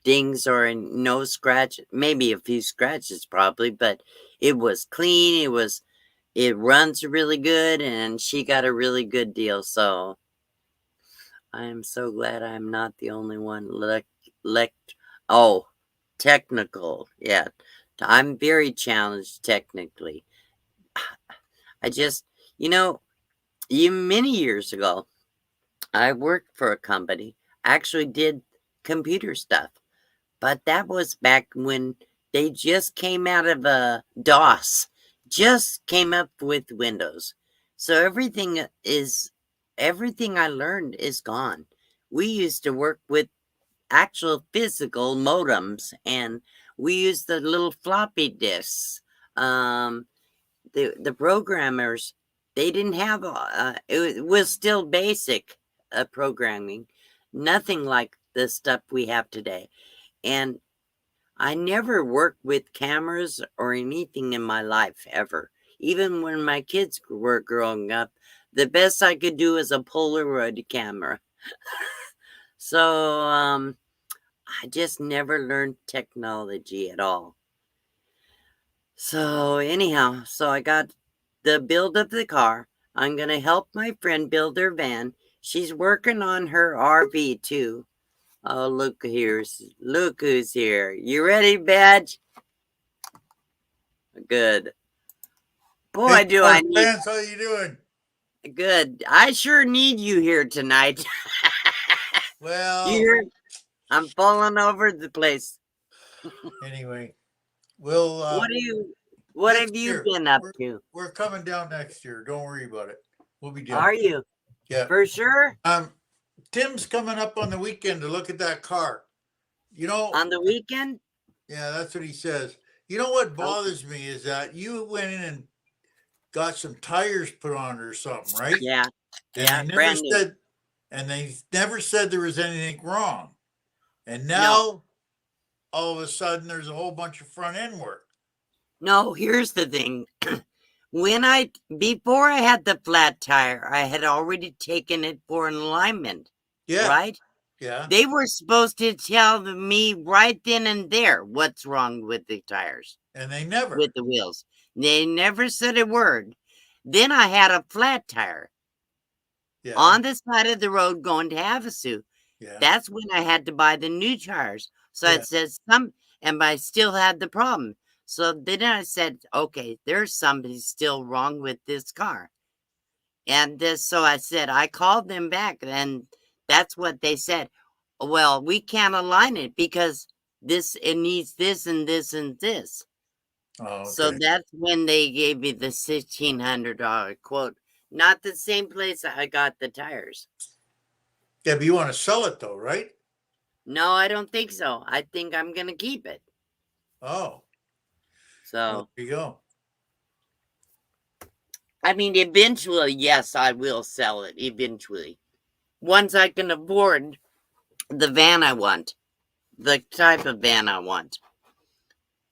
dings or no scratch, maybe a few scratches probably, but it was clean. It runs really good, and she got a really good deal. So I am so glad I'm not the only one technical. Yeah. I'm very challenged technically. I just, many years ago, I worked for a company, actually did computer stuff, but that was back when they just came out of a DOS, just came up with Windows. So everything I learned is gone. We used to work with actual physical modems, and we used the little floppy disks. The programmers, they didn't have it was still basic programming, nothing like the stuff we have today. And I never worked with cameras or anything in my life ever. Even when my kids were growing up, the best I could do is a Polaroid camera. So I just never learned technology at all. So anyhow, I got the build of the car. I'm going to help my friend build her van. She's working on her RV too. Oh, look who's here. You ready, Badge? Good. Boy, hey, do I need... Vance, how you doing? Good. I sure need you here tonight. Well, I'm falling over the place. anyway, we'll what have you been up to? We're coming down next year. Don't worry about it. We'll be down. Are you? Yeah. For sure? Tim's coming up on the weekend to look at that car. On the weekend? Yeah, that's what he says. You know what bothers me is that you went in and got some tires put on or something, right? Yeah. And they never said there was anything wrong. And now all of a sudden there's a whole bunch of front end work. No, here's the thing. Before I had the flat tire, I had already taken it for an alignment. Yeah. Right? Yeah. They were supposed to tell me right then and there what's wrong with the tires. And they never. With the wheels. They never said a word. Then I had a flat tire. Yeah. On the side of the road going to Havasu. Yeah. That's when I had to buy the new tires. So it says and I still had the problem. So then I said, okay, there's something still wrong with this car. And so I said, I called them back, and that's what they said. Well, we can't align it because it needs this and this and this. Oh, okay. So that's when they gave me the $1,600 quote. Not the same place I got the tires. Yeah, but you want to sell it though, right? No, I don't think so. I think I'm going to keep it. Oh. So. Well, there you go. I mean, eventually, yes, I will sell it. Eventually. Once I can afford the van I want. The type of van I want.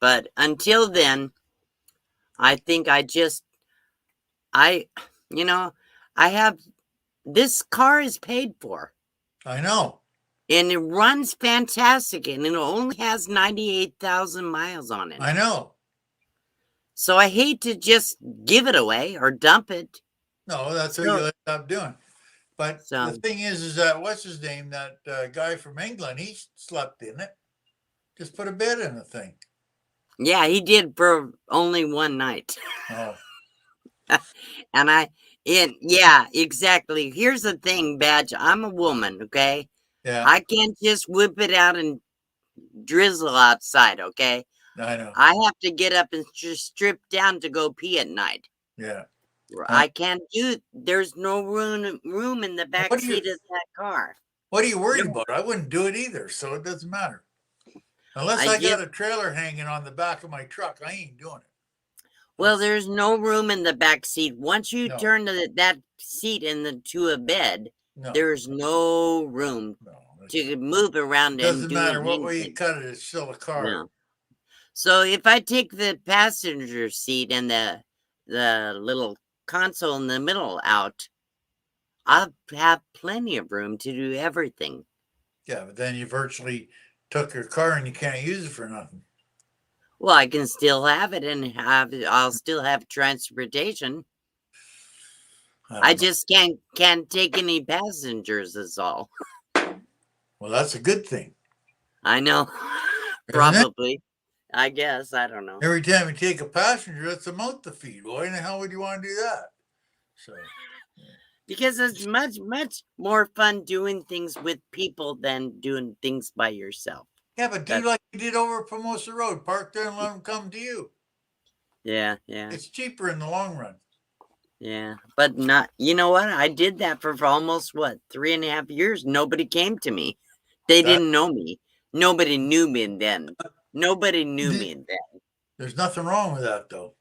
But until then, I think this car is paid for. I know. And it runs fantastic, and it only has 98,000 miles on it. I know. So I hate to just give it away or dump it. No, that's what So, you end up doing. But the so thing is that what's his name? That guy from England, he slept in it. Just put a bed in the thing. yeah, he did for only one night. Oh, Yeah, exactly. Here's the thing, Badge. I'm a woman, okay? yeah, I can't just whip it out and drizzle outside, okay? I know. I have to get up and just strip down to go pee at night. Yeah. I can't do. There's no room in the back What do you seat of that car. What are you worried No, about? I wouldn't do it either, so it doesn't matter. Unless I I just got a trailer hanging on the back of my truck, I ain't doing it. well, That's there's no room in the back seat. Once you no, turn that seat to a bed, no, there's no room no. to move around and Doesn't do matter what way you anything. cut it, it's still a car. No. So if I take the passenger seat and the little console in the middle out, I'll have plenty of room to do everything. Yeah, but then you virtually took your car and you can't use it for nothing. Well, I can still have it and I'll still have transportation. I I don't know. just can't take any passengers is all. Well, that's a good thing, I know. isn't it? Probably. I guess. I don't know. Every time you take a passenger, that's a mouth to feed. Why in the hell would you want to do that? So, Because it's much more fun doing things with people than doing things by yourself. yeah, but do That's like you did over at Pomosa Road. Park there and let them come to you. yeah. It's cheaper in the long run. Yeah. But not, you know what? I did that for almost what, 3.5 years. Nobody came to me. They That didn't know me. Nobody knew me then. Nobody knew me then. There's nothing wrong with that, though.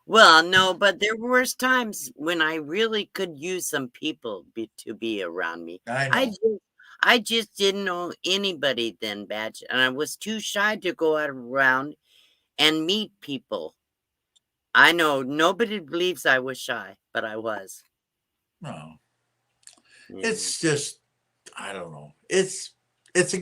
Well, no, but there was times when I really could use some people to be around me. I I know. just, I just didn't know anybody then, Badge, and I was too shy to go out around and meet people. I know nobody believes I was shy, but I was. No, Yeah, it's just I don't know. It's a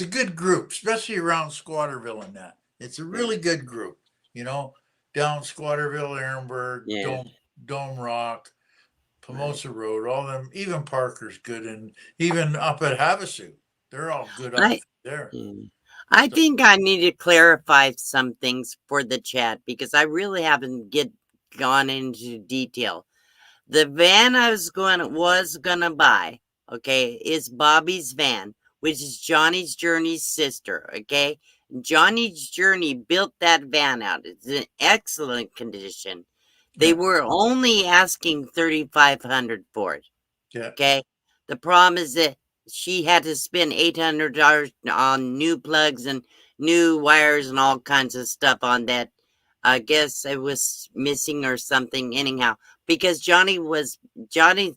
good group, especially around Squatterville and that. It's a yeah, really good group. You know, down Squatterville, Ehrenberg, yeah, Dome Rock, right. Pomosa Road, all them. Even Parker's good, and even up at Havasu, they're all good up I, there. yeah. I So think I need to clarify some things for the chat because I really haven't gone into detail. The van I was gonna buy, okay, is Bobby's van, which is Johnny's Journey's sister, okay? Johnny's Journey built that van out. It's in excellent condition. They yeah, were only asking 3,500 for it, yeah, okay? The problem is that she had to spend $800 on new plugs and new wires and all kinds of stuff on that. I guess it was missing or something anyhow because Johnny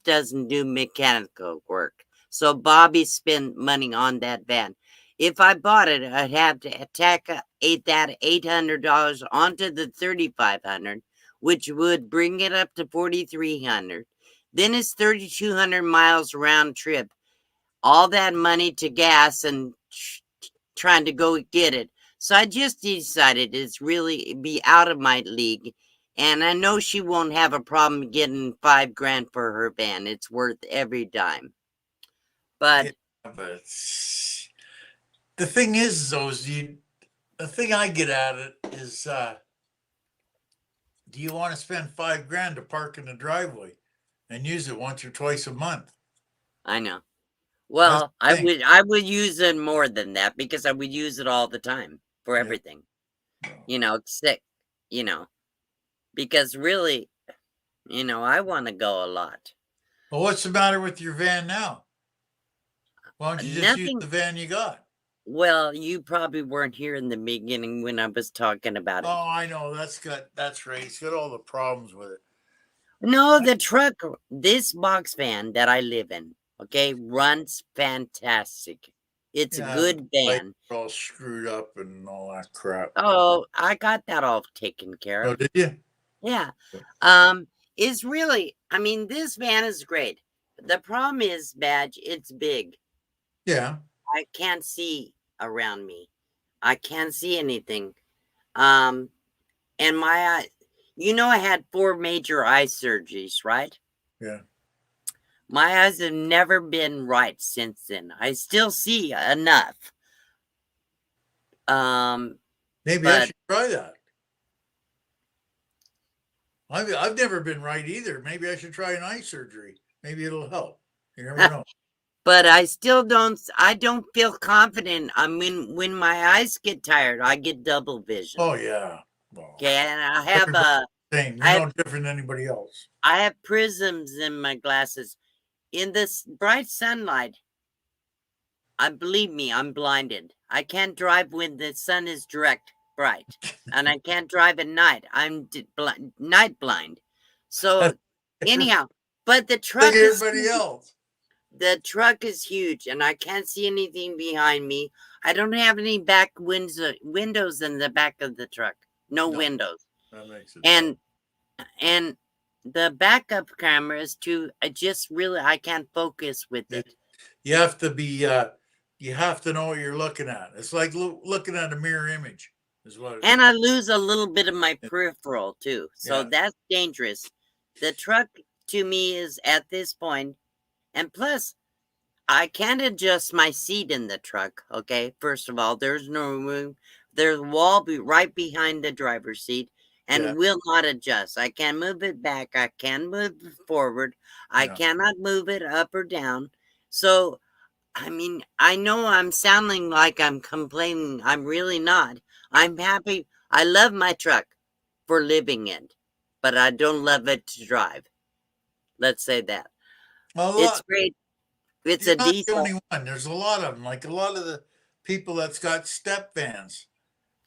doesn't do mechanical work. So Bobby spent money on that van. If I bought it, I'd have to tack that $800 onto the 3,500, which would bring it up to 4,300. Then it's 3,200 miles round trip. All that money to gas and trying to go get it. So I just decided it's really be out of my league. And I know she won't have a problem getting $5,000 for her van. It's worth every dime. yeah. But But the thing is, though, the thing I get at it is, do you want to spend $5,000 to park in the driveway and use it once or twice a month? I know. That's Well, the thing. I would use it more than that because I would use it all the time for Yeah. everything. Sick, you know, because really, I want to go a lot. Well, what's the matter with your van now? Why don't you just use Nothing. the van you got? Well, you probably weren't here in the beginning when I was talking about it. Oh, I know. That's right. It's got all the problems with it. No, the truck, this box van that I live in, okay, runs fantastic. It's a Yeah, but good the lights van. are all screwed up and all that crap. Oh, I got that all taken care Oh, of. did you? Yeah. It's really, this van is great. The problem is, Badge, it's big. Yeah. I can't see around me. I can't see anything. Um, And my eye, I had 4 major eye surgeries, right? Yeah. My eyes have never been right since then. I still see enough. Maybe I But should try that. I've never been right either. Maybe I should try an eye surgery. Maybe it'll help. You never know. but I still don't feel confident. I mean, when my eyes get tired, I get double vision. Oh yeah. Well, Okay, and I have same. You're no different than anybody else. I have prisms in my glasses. In this bright sunlight, believe me, I'm blinded. I can't drive when the sun is direct bright, and I can't drive at night. I'm night blind. So anyhow, but the truck Like is everybody else. The truck is huge, and I can't see anything behind me. I don't have any back windows in the back of the truck. No windows. That makes it And the backup camera is I can't focus with it. You have to be you have to know what you're looking at. It's like looking at a mirror image is what And I lose a little bit of my peripheral too. So that's dangerous. The truck to me is at this point, and plus I can't adjust my seat in the truck. Okay, first of all, there's no room. There's a wall right behind the driver's seat, and will not adjust. I can move it back. I can move it forward. I cannot move it up or down. So, I mean, I know I'm sounding like I'm complaining. I'm really not. I'm happy. I love my truck for living in, but I don't love it to drive. Let's say that. It's great. It's You're a not the diesel. only one. There's a lot of them. Like a lot of the people that's got step vans.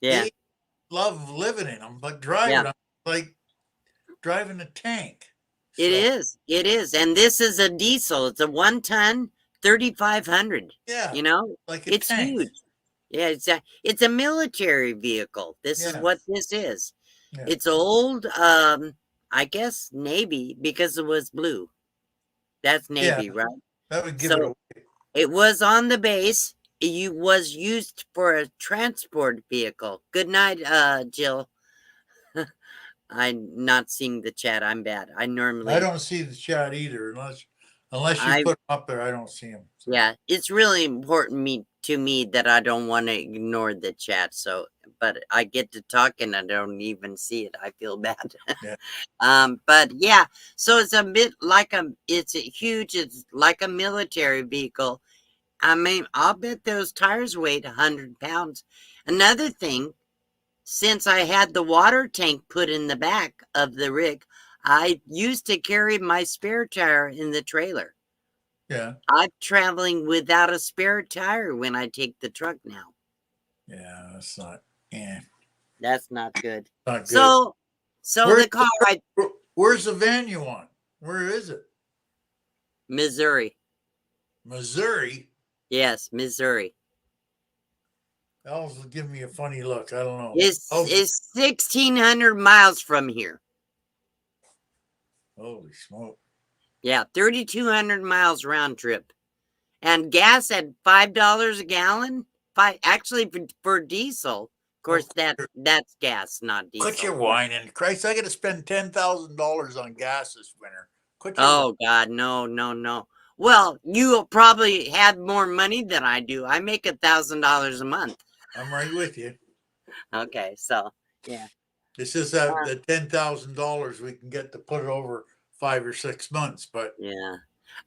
Yeah. They love living in them, but driving them like driving a tank. So. It is. And this is a diesel. It's a 1-ton, 3,500. Yeah. Like it's tank. Huge. Yeah, it's a military vehicle. This is what this is. Yeah. It's old, I guess Navy, because it was blue. That's Navy, right? That would give it away. It was on the base. It was used for a transport vehicle. Good night, Jill. I'm not seeing the chat. I'm bad. I don't see the chat either unless you put them up there. I don't see them. So. Yeah, it's really important to me that I don't want to ignore the chat. So, but I get to talk and I don't even see it. I feel bad. But yeah, so it's a bit like it's like a military vehicle. I mean, I'll bet those tires weighed 100 pounds. Another thing, since I had the water tank put in the back of the rig, I used to carry my spare tire in the trailer. Yeah. I'm traveling without a spare tire when I take the truck now. Yeah, that's not. That's not good. Not good. So the car. Where's the van you want? Where is it? Missouri. Missouri. Yes, Missouri. Al's giving me a funny look. I don't know. It's 1,600 miles from here. Holy smoke. Yeah, 3,200 miles round trip. And gas at $5 a gallon? Actually, for diesel. Of course, that's gas, not diesel. Quit your whining. Christ, I got to spend $10,000 on gas this winter. God, no. Well, you probably have more money than I do. I make $1,000 a month. I'm right with you. Okay, so, yeah. It's just that the $10,000 we can get to put it over 5 or 6 months, but yeah,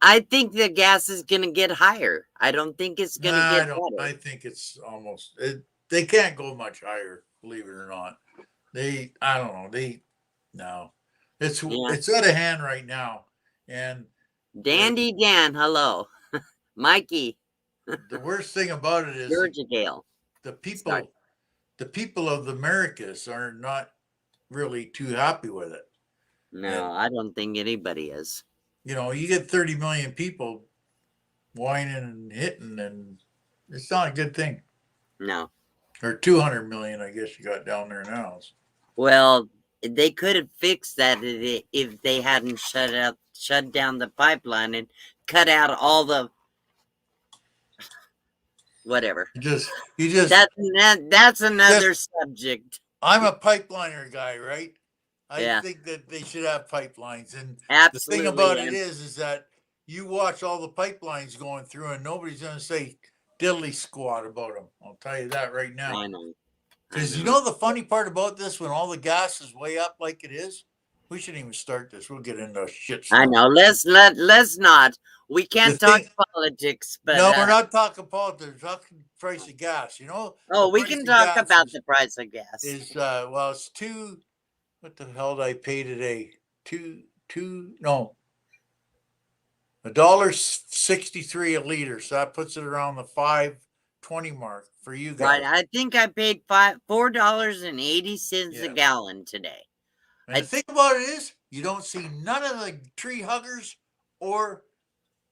I think the gas is going to get higher. I don't think it's going to get better. I think it's almost they can't go much higher, believe it or not. I don't know. It's out of hand right now. And Dandy Dan, hello. Mikey. The worst thing about it is Georgia Gale. The people of the Americas are not really too happy with it. No, I don't think anybody is. You get 30 million people whining and hitting, and it's not a good thing. No. Or 200 million, I guess you got down there now. Well, they could have fixed that if they hadn't shut down the pipeline and cut out all the whatever. You just that's another subject. I'm a pipeliner guy, right? I Yeah, think that they should have pipelines. And the thing absolutely. about it is that you watch all the pipelines going through, and nobody's going to say diddly squat about them. I'll tell you that right now. I know. Because you know the funny part about this, when all the gas is way up like it is, we shouldn't even start this. We'll get into shit I stuff. know. Let's not. We can't talk thing- politics, but No, we're not talking politics. We're talking price of gas. You know, oh, the we price can of talk gas about the price of gas. well, it's two. What the hell did I pay today? No, $1.63 a liter. So that puts it around the 5.20 mark for you guys. Right. I think I paid $4.80 a gallon today. And the thing about it is, you don't see none of the tree huggers or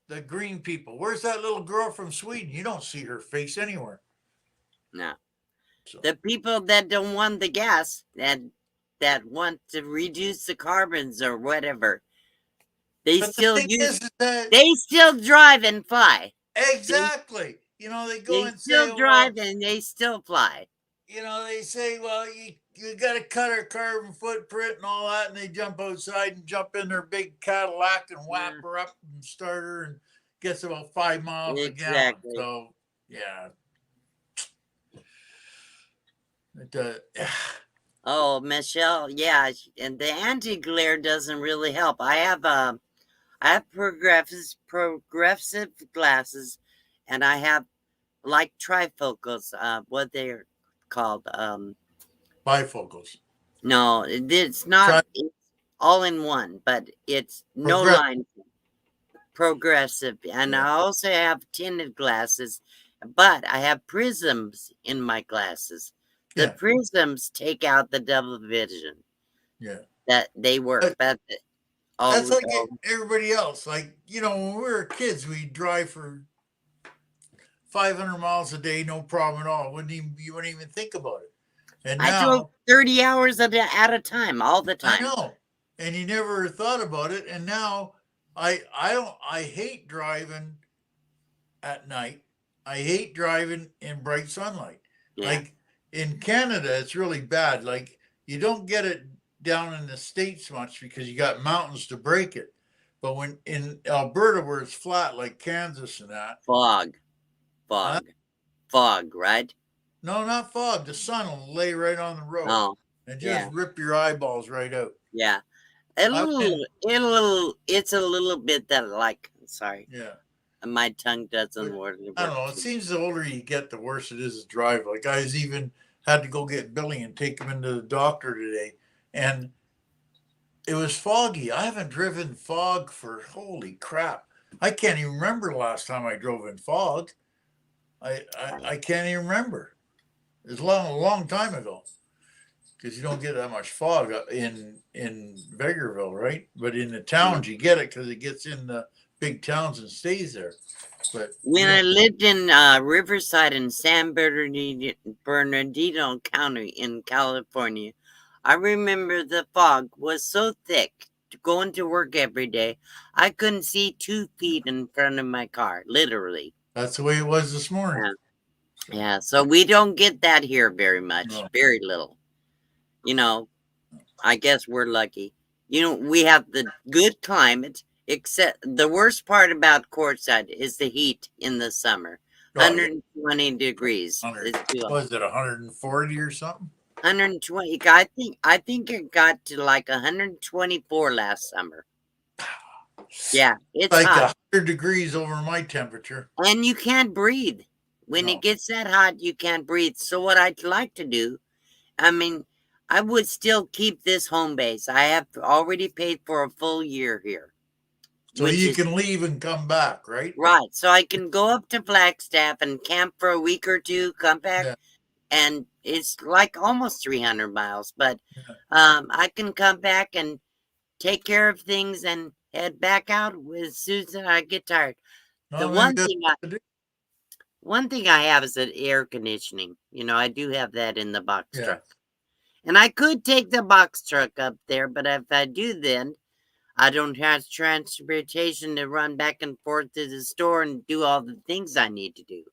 the green people. Where's that little girl from Sweden? You don't see her face anywhere. No. So, The people that don't want the gas, that want to reduce the carbons or whatever, they still they still drive and fly. Exactly. You know, they go They and still say, drive well, and they still fly. you know, they say, well, you got to cut our carbon footprint and all that. And they jump outside and jump in their big Cadillac and whap her up and start her and gets about 5 miles a gallon. So, yeah. Oh, Michelle, yeah, and the anti-glare doesn't really help. I have progressive glasses, and I have like trifocals, what they're called. Bifocals. No, it's not. It's all in one, but it's no line. Progressive, and I also have tinted glasses, but I have prisms in my glasses. The prisms take out the double vision. Yeah, that they work. That's like everybody else. Like, you know, when we were kids, we'd drive for 500 miles a day, no problem at all. You wouldn't even think about it. And I drove 30 hours at a time, all the time. I know, and you never thought about it. And now I hate driving at night. I hate driving in bright sunlight. Yeah. Like in Canada, it's really bad. Like you don't get it down in the States much because you got mountains to break it. But when in Alberta, where it's flat like Kansas and that, fog, right? No, not fog. The sun will lay right on the road and just rip your eyeballs right out. Yeah, it's a little bit that like. Sorry. Yeah. My tongue doesn't work. I don't know. It seems the older you get, the worse it is to drive. Like I even had to go get Billy and take him into the doctor today, and it was foggy. I haven't driven fog for holy crap. I can't even remember the last time I drove in fog. I can't even remember. It's a long time ago. Because you don't get that much fog in Vegreville, right? But in the towns, you get it because it gets in the big towns and stays there. But when I lived in Riverside in San Bernardino County in California, I remember the fog was so thick going to work every day, I couldn't see 2 feet in front of my car, literally. That's the way it was this morning. Yeah, so we don't get that here very much, very little. You know, I guess we're lucky. You know, we have the good climate. Except the worst part about Quartzsite is the heat in the summer. 120 degrees. Was it 140 or something? 120. I think it got to like 124 last summer. Yeah, it's like hot. 100 degrees over my temperature. And you can't breathe. When it gets that hot, you can't breathe. So what I'd like to do, I mean, I would still keep this home base. I have already paid for a full year here. So you can leave and come back, right? Right. So I can go up to Flagstaff and camp for a week or two, come back, and it's like almost 300 miles. But I can come back and take care of things and head back out as soon as I get tired. The one thing I have is an air conditioning. You know, I do have that in the box truck. And I could take the box truck up there, but if I do, then I don't have transportation to run back and forth to the store and do all the things I need to do.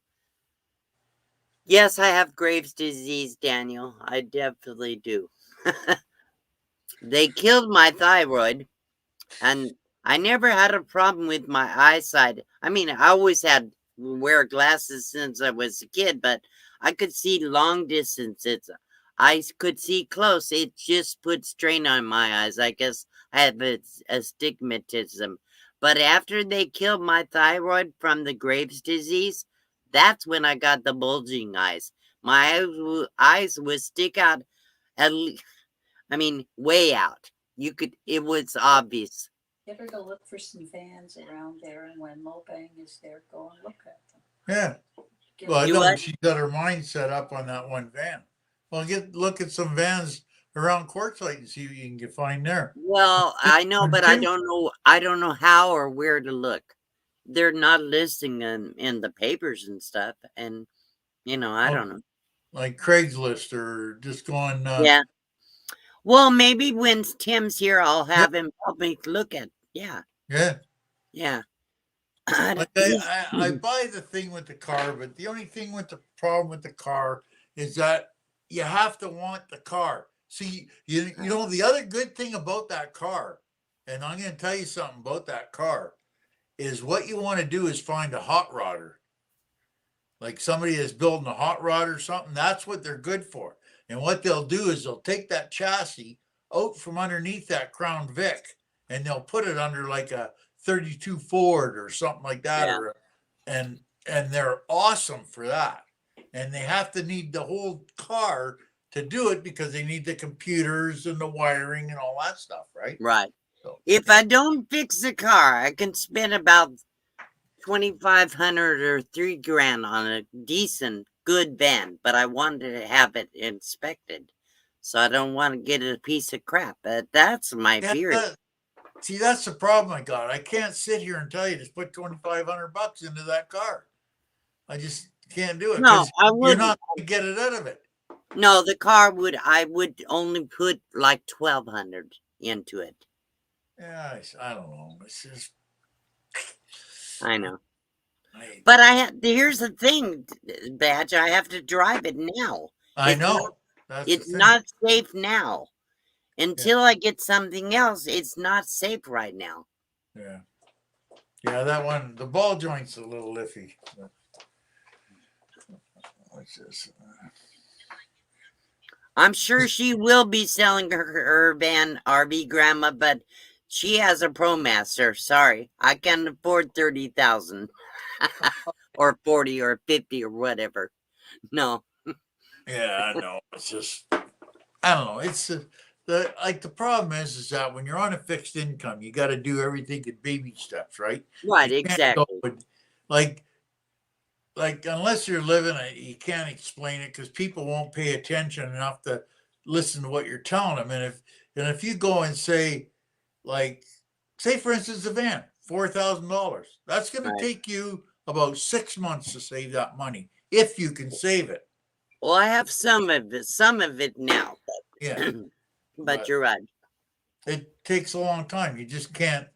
Yes, I have Graves' disease, Daniel. I definitely do. They killed my thyroid, and I never had a problem with my eyesight. I mean, I always had wear glasses since I was a kid, but I could see long distances. I could see close. It just put strain on my eyes. I guess I have astigmatism. But after they killed my thyroid from the Graves' disease, that's when I got the bulging eyes. My eyes would stick out at I mean, way out. You could, it was obvious. Ever go look for some vans around there, and when Mopang is there, go and look at them. Yeah. Get Well, I You know what? she's got her mind set up on that one van. Well, look at some vans around Quartzsite and see what you can find there. Well, I know, One but I too. don't know. I don't know how or where to look. They're not listing them in the papers and stuff, and I don't know. Like Craigslist or just going. Yeah. Well, maybe when Tim's here, I'll Yeah, have him help me look at. Yeah. yeah. Yeah. Like I buy the thing with the car, but the only thing with the problem with the car is that you have to want the car. See, you know the other good thing about that car, and I'm going to tell you something about that car, is what you want to do is find a hot rodder. Like somebody that's building a hot rod or something, that's what they're good for. And what they'll do is they'll take that chassis out from underneath that Crown Vic and they'll put it under like a 32 Ford or something like that, Yeah. or and they're awesome for that. And they have to need the whole car to do it because they need the computers and the wiring and all that stuff, right? Right. So If I don't fix the car, I can spend about 2,500 or $3,000 on a decent, good van, but I wanted to have it inspected, so I don't want to get a piece of crap. But that's my yeah, fear. see, that's the problem I got. I can't sit here and tell you just put $2,500 into that car. I just can't do it No, because I you're wouldn't. not going to get it out of it. No, the car I would only put like 1,200 into it. Yeah, I don't know. It's just, I know. I, But here's the thing, Badge, I have to drive it now. I It's not, know. That's the it's thing. not safe now. Yeah, Until I get something else, it's not safe right now. yeah, yeah. That one, the ball joint's a little iffy. What's this? I'm sure she will be selling her van, RV Grandma, but she has a ProMaster. Sorry, I can't afford 30,000 or 40 or 50 or whatever. No. Yeah, I know. It's just, I don't know. It's the problem is that when you're on a fixed income, you got to do everything in baby steps, right? Right, You can't go exactly. with, like unless you're living it, you can't explain it because people won't pay attention enough to listen to what you're telling them. And if you go and say, like, say for instance, a van, $4,000, that's going to Right. take you about 6 months to save that money if you can save it. Well, I have some of it now, Yeah, but but you're right. it takes a long time. You just can't.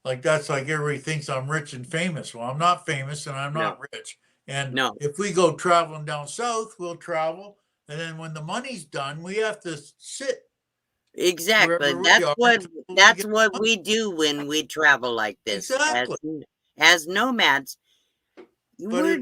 Like that's like everybody thinks I'm rich and famous. Well, I'm not famous and I'm No, not rich. And no, if we go traveling down south, we'll travel. And then when the money's done, we have to sit exactly. wherever we are until we That's get what the money. we do when we travel like this Exactly. as nomads. But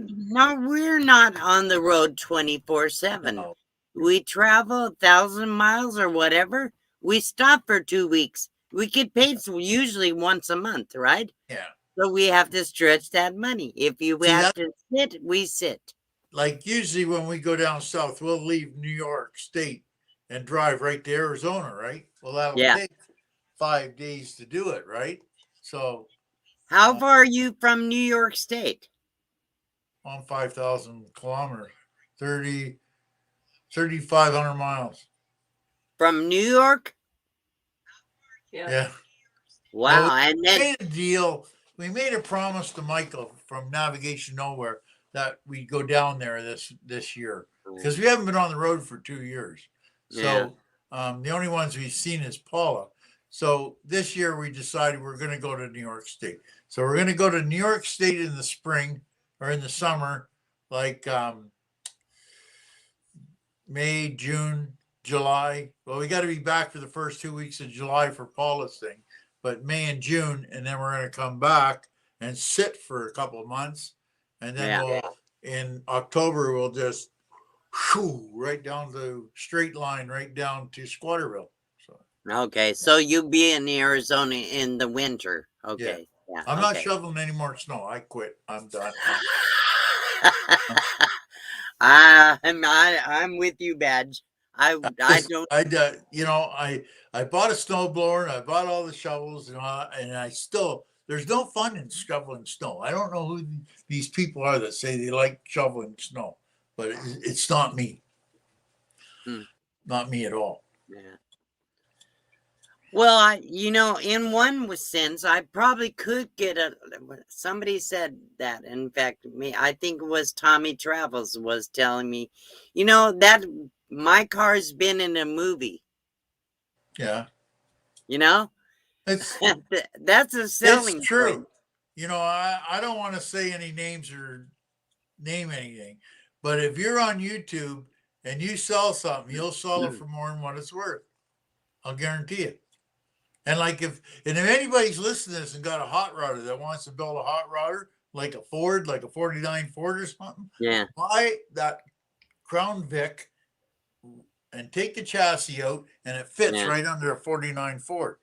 We're not on the road 24/7. no, We travel 1,000 miles or whatever. We stop for 2 weeks. We get paid usually once a month, right? yeah. So we have to stretch that money. If you See have that? to sit, we sit. Like usually when we go down south, we'll leave New York State and drive right to Arizona, right? Well, that'll Yeah. take 5 days to do it, right? So How far are you from New York State? on 5,000 kilometers, 3,500 miles. From New York? Yeah. Wow. Well, And we then, made a deal. We made a promise to Michael from Navigation Nowhere that we'd go down there this year because we haven't been on the road for 2 years. yeah. So the only ones we've seen is Paula. So this year we decided we're going to go to New York State. So we're going to go to New York State in the spring or in the summer, like May, June, July. Well, we got to be back for the first 2 weeks of July for Paula's thing, but May and June, and then we're going to come back and sit for a couple of months, and then Yeah. in October we'll just right down the straight line right down to Squatterville. So Okay, so you'll be in Arizona in the winter. Okay. Yeah. I'm not okay. shoveling any more snow. I quit. I'm done. I'm with you, Badge. I don't. I bought a snowblower and I bought all the shovels and I still there's no fun in shoveling snow. I don't know who these people are that say they like shoveling snow, but it's not me. Not me at all. Yeah. Well, in one sense, I probably could get somebody said that. In fact, I think it was Tommy Travels was telling me, that my car's been in a movie. Yeah. It's that's a selling It's true. point. I don't want to say any names or name anything, but if you're on YouTube and you sell something, you'll sell it for more than what it's worth. I'll guarantee it. And if anybody's listening to this and got a hot rodder that wants to build a hot rodder, like a Ford, like a 49 Ford or something, buy that Crown Vic and take the chassis out, and it fits right under a 49 Ford.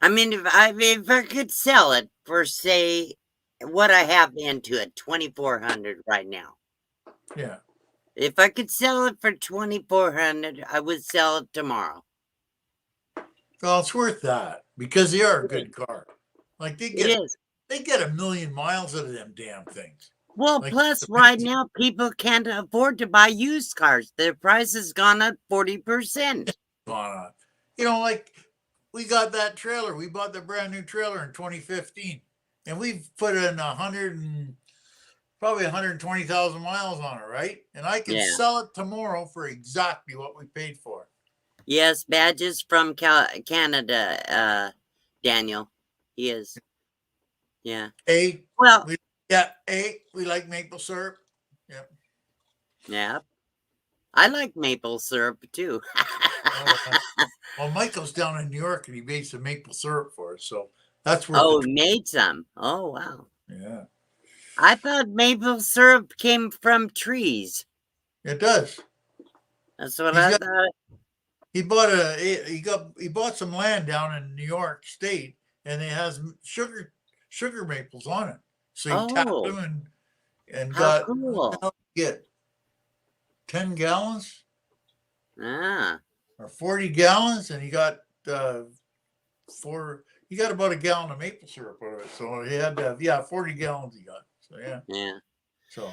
I mean, if I could sell it for, say, what I have into it, $2,400 right now. Yeah. If I could sell it for $2,400, I would sell it tomorrow. Well, it's worth that because they are a good car. They get 1 million miles out of them damn things. Well, plus right now people can't afford to buy used cars. Their price has gone up 40%. Gone up. We got that trailer. We bought the brand new trailer in 2015, and we've put in probably 120,000 miles on it, right? And I can sell it tomorrow for exactly what we paid for it. Yes, Badges from Canada, Daniel. He is. Yeah. We like maple syrup. Yep. Yeah. I like maple syrup too. Well, Michael's down in New York and he made some maple syrup for us, so that's where. Oh, made some. Oh, wow. Yeah. I thought maple syrup came from trees. It does. That's what I thought. He bought some land down in New York State, and it has sugar maples on it. So he tapped them and got cool. Get 10 gallons or 40 gallons, and he got about a gallon of maple syrup out of it. So he had to have 40 gallons he got. So yeah. So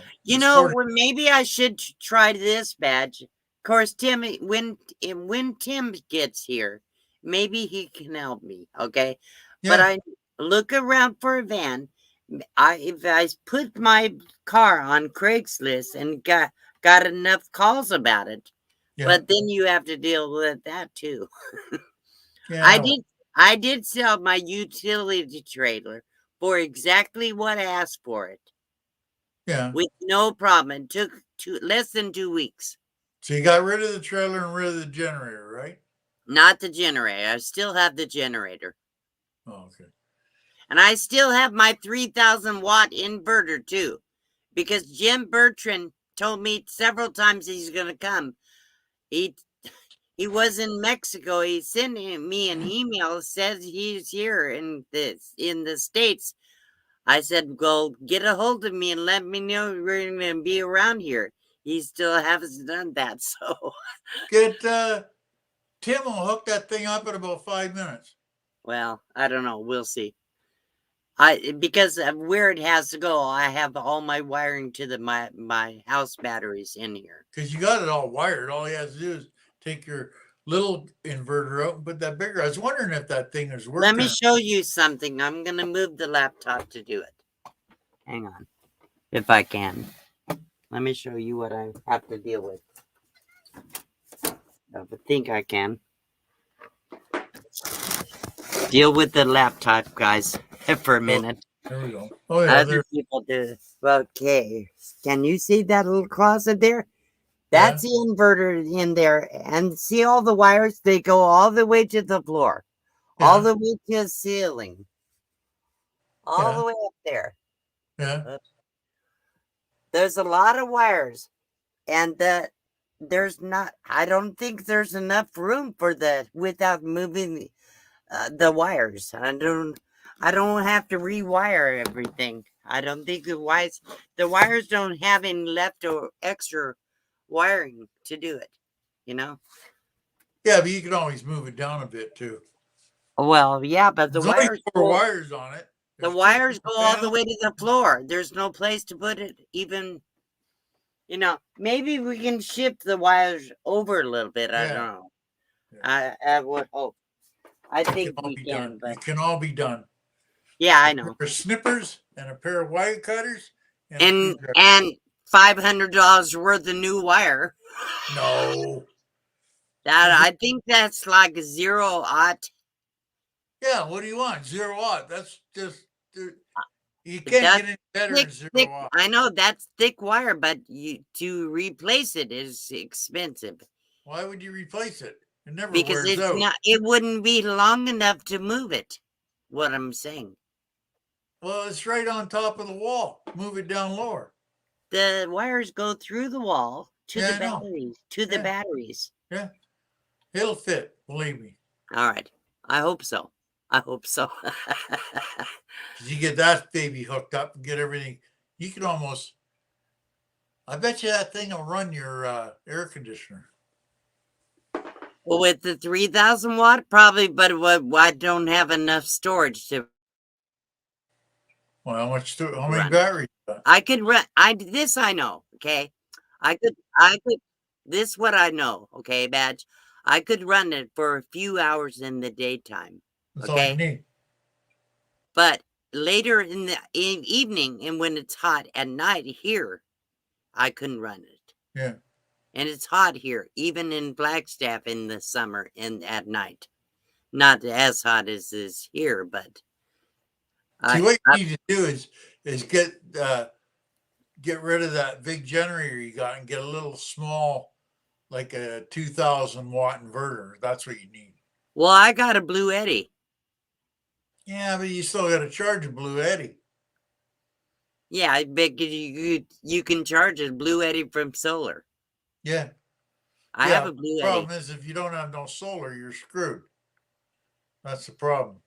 maybe I should try this, Badge. Of course, Tim, when Tim gets here, maybe he can help me, okay? Yeah. But I look around for a van. If I put my car on Craigslist and got enough calls about it, but then you have to deal with that too. I did sell my utility trailer for exactly what I asked for it. Yeah. With no problem. It took less than 2 weeks. So you got rid of the trailer and rid of the generator, right? Not the generator. I still have the generator. Oh, okay. And I still have my 3,000 watt inverter too, because Jim Bertrand told me several times he's going to come. He was in Mexico. He sent me an email, says he's here in the States. I said, go get a hold of me and let me know we're going to be around here. He still hasn't done that, so. Tim will hook that thing up in about 5 minutes. Well, I don't know. We'll see. Because of where it has to go, I have all my wiring to my house batteries in here. Because you got it all wired. All you have to do is take your little inverter out and put that bigger. I was wondering if that thing is working. Let me show you something. I'm going to move the laptop to do it. Hang on. If I can. Let me show you what I have to deal with. I think I can. Deal with the laptop, guys, for a minute. There we go. Oh, yeah. Other people do. Okay. Can you see that little closet there? That's the inverter in there. And see all the wires? They go all the way to the floor, all Yeah. the way to the ceiling, all Yeah. the way up there. Yeah. There's a lot of wires, and there's not. I don't think there's enough room for that without moving the wires. I don't have to rewire everything. I don't think the wires don't have any left or extra wiring to do it. You know. Yeah, but you can always move it down a bit too. Well, yeah, but There's only 4 wires on it. the There's 2 wires per go all the panel. way to the floor. There's no place to put it. Even maybe we can shift the wires over a little bit. I don't Yeah. know. Yeah. I would hope. I It can think all we be can, done. but It can all be done. yeah, I know. There's snippers and a pair of wire cutters and a And screwdriver. $500 worth of new wire. No. That I think that's like 0-aught. Yeah, what do you want? 0-aught. That's just you can't That's get any better thick, than thick. 0-aught. I know that's thick wire, but to replace it is expensive Why would you replace it? It never because wears it's out. not. It wouldn't be long enough to move it. What I'm saying. Well, it's right on top of the wall. Move it down lower. The wires go through the wall to Yeah, the I know. batteries. To the Yeah. batteries. Yeah. It'll fit, believe me. All right. I hope so. I hope so. You get that baby hooked up and get everything. You can almost, I bet you that thing will run your air conditioner. Well, with the 3,000 watt, probably, but I don't have enough storage to Well, how many run. batteries? You got? I could run. This I know. Okay, I could. This what I know. Okay, Badge. I could run it for a few hours in the daytime. That's all you Okay, need. but later in the evening and when it's hot at night here, I couldn't run it. Yeah. And it's hot here, even in Flagstaff in the summer and at night. Not as hot as is here, but See, what you need to do is get rid of that big generator you got and get a little small, like a 2,000 watt inverter. That's what you need. well, I got a Blue Eddy. Yeah, but you still got to charge a Blue Eddy. Yeah, I bet you can charge a Blue Eddy from solar. Yeah. I have a Blue The problem Eddy. is if you don't have no solar, you're screwed. That's the problem.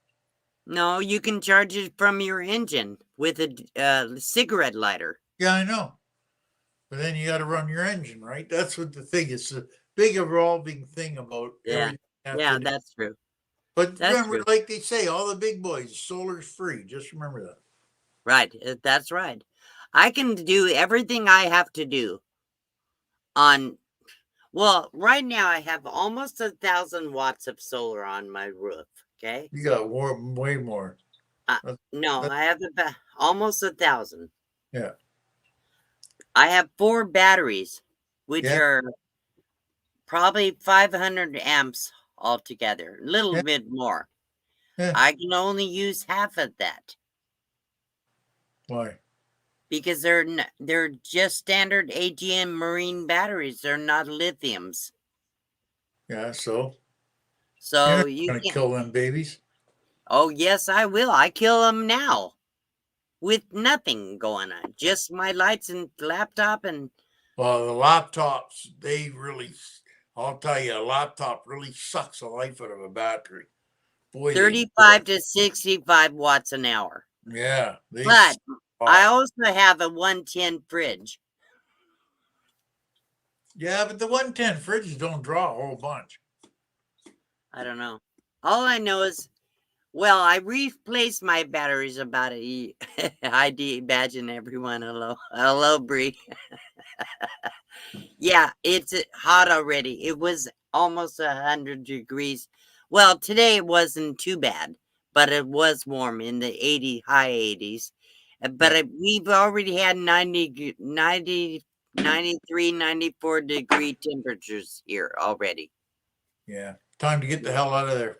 No, you can charge it from your engine with a cigarette lighter. Yeah, I know. But then you got to run your engine, right? That's what the thing is. The big evolving thing about everything. Yeah, that's true. But That's remember, true. like they say, all the big boys, solar's free. Just remember that. Right, that's right. I can do everything I have to do on. Well, right now I have almost 1,000 watts of solar on my roof. Okay. You got way more. No, I have about almost 1,000. Yeah. I have 4 batteries, which Yeah. are probably 500 amps altogether, a little Yeah. bit more. Yeah. I can only use half of that Why? because they're just standard AGM marine batteries. They're not lithiums. Yeah, so So you're you not gonna can't. kill them babies. Oh, yes, I will. I kill them now with nothing going on, just my lights and laptop and. Well, the laptops, I'll tell you, a laptop really sucks the life out of a battery. Boy, 35 to 65 watts an hour. Yeah. But I also have a 110 fridge. Yeah, but the 110 fridges don't draw a whole bunch. I don't know. All I know is, well, I replaced my batteries about a year. ID badging everyone. Hello, Bree. Yeah, it's hot already. It was almost 100 degrees. Well, today it wasn't too bad, but it was warm in the high 80s. But we've already had 90, 93, 94 degree temperatures here already. Yeah. Time to get the hell out of there.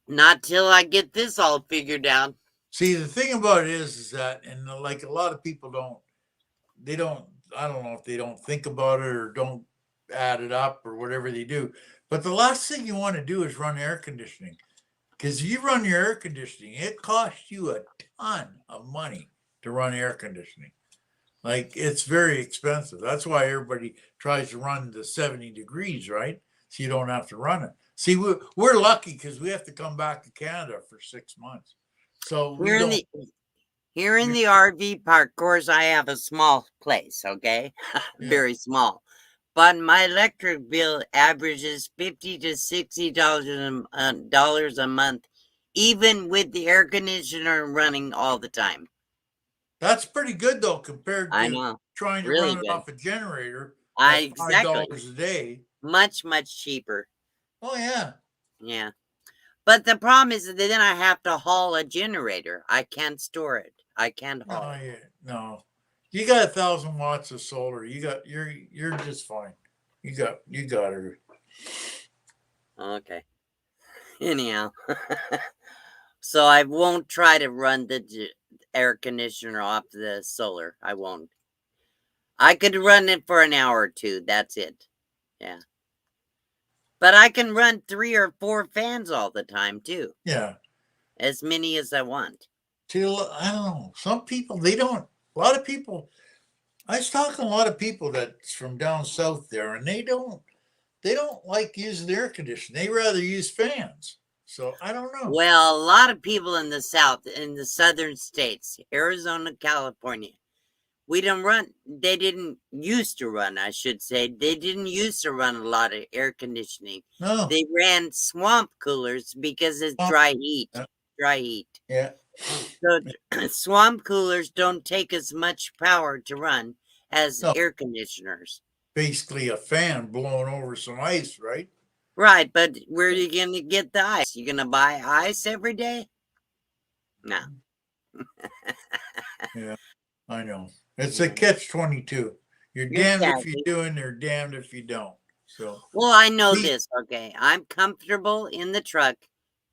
Not till I get this all figured out. See, the thing about it is that, and like a lot of people they don't I don't know if they don't think about it or don't add it up or whatever they do. But the last thing you want to do is run air conditioning. Because you run your air conditioning, it costs you a ton of money to run air conditioning. Like it's very expensive. That's why everybody tries to run the 70 degrees, right? So you don't have to run it. See, we're lucky because we have to come back to Canada for 6 months. So we Here in don't. the here in the RV park, of course, I have a small place, okay? Yeah. Very small. But my electric bill averages $50 to $60 a month, even with the air conditioner running all the time. That's pretty good though, compared I to know. trying to Really run it good. off a generator I at exactly. $5 a day. Much, much cheaper. Oh yeah. Yeah. But the problem is that then I have to haul a generator. I can't store it. I can't haul No, it. no. You got 1,000 watts of solar. You're just fine. You got it. Okay. Anyhow. So I won't try to run the air conditioner off the solar. I won't. I could run it for an hour or two. That's it. Yeah. But I can run 3 or 4 fans all the time too. Yeah. As many as I want. Till I don't know. Some people they don't. A lot of people. I was talking to a lot of people that's from down south there, and they don't. They don't like using the air conditioning. They rather use fans. So I don't know. Well, a lot of people in the South, in the southern states, Arizona, California, we don't run. They didn't used to run, I should say. They didn't used to run a lot of air conditioning. No. They ran swamp coolers because it's dry heat. Dry heat. Yeah. So swamp coolers don't take as much power to run as No. air conditioners. Basically, a fan blowing over some ice, right? Right, but where are you going to get the ice? You going to buy ice every day? No. Yeah, I know. It's a catch-22. You're damned if you do and you're damned if you don't. So well, I know this, okay. I'm comfortable in the truck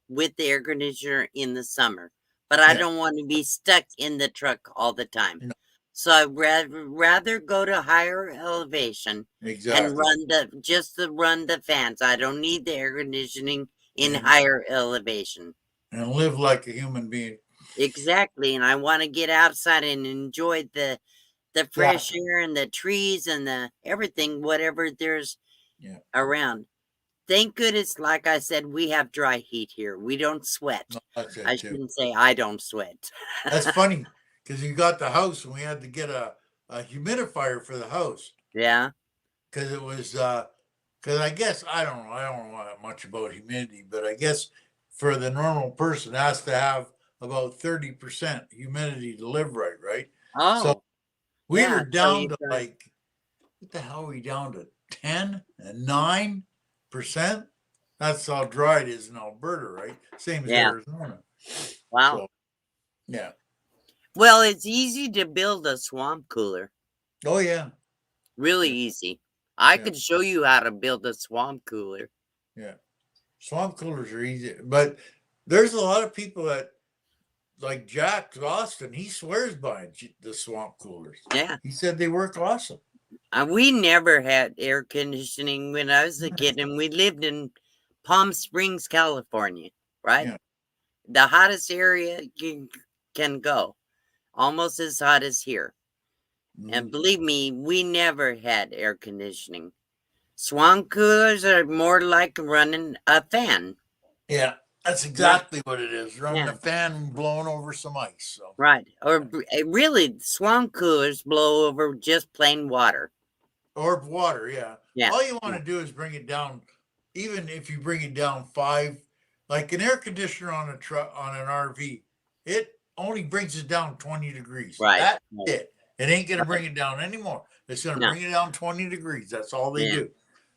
with the air conditioner in the summer, but I don't want to be stuck in the truck all the time. No. So I'd rather go to higher elevation and run the fans. I don't need the air conditioning in higher elevation. And live like a human being. Exactly, and I want to get outside and enjoy the fresh air and the trees and the everything, whatever there's around. Thank goodness, like I said, we have dry heat here. We don't sweat. No, that's it I too. shouldn't say I don't sweat. That's funny because you got the house and we had to get a humidifier for the house. Yeah. Because it was because I guess I don't know much about humidity, but I guess for the normal person it has to have about 30% humidity to live right? Oh. So we yeah, were down to like, what the hell are we down to? 10 and 9%? That's how dry it is in Alberta, right? Same as Arizona. Wow. So, yeah. Well, it's easy to build a swamp cooler. Oh, yeah. Really easy. I could show you how to build a swamp cooler. Yeah. Swamp coolers are easy. But there's a lot of people that, like Jack Austin, he swears by the swamp coolers. Yeah. He said they work awesome. We never had air conditioning when I was a kid, and we lived in Palm Springs, California, right? Yeah. The hottest area you can go, almost as hot as here. And believe me, we never had air conditioning. Swamp coolers are more like running a fan. Yeah, that's exactly what it is. Running a fan and blowing over some ice. So. Right. Or really, swamp coolers blow over just plain water. Or water, Yeah. All you want to do is bring it down. Even if you bring it down 5, like an air conditioner on a truck on an RV, it only brings it down 20 degrees. Right. That's it. It ain't going to bring it down anymore. It's going to bring it down 20 degrees. That's all they do.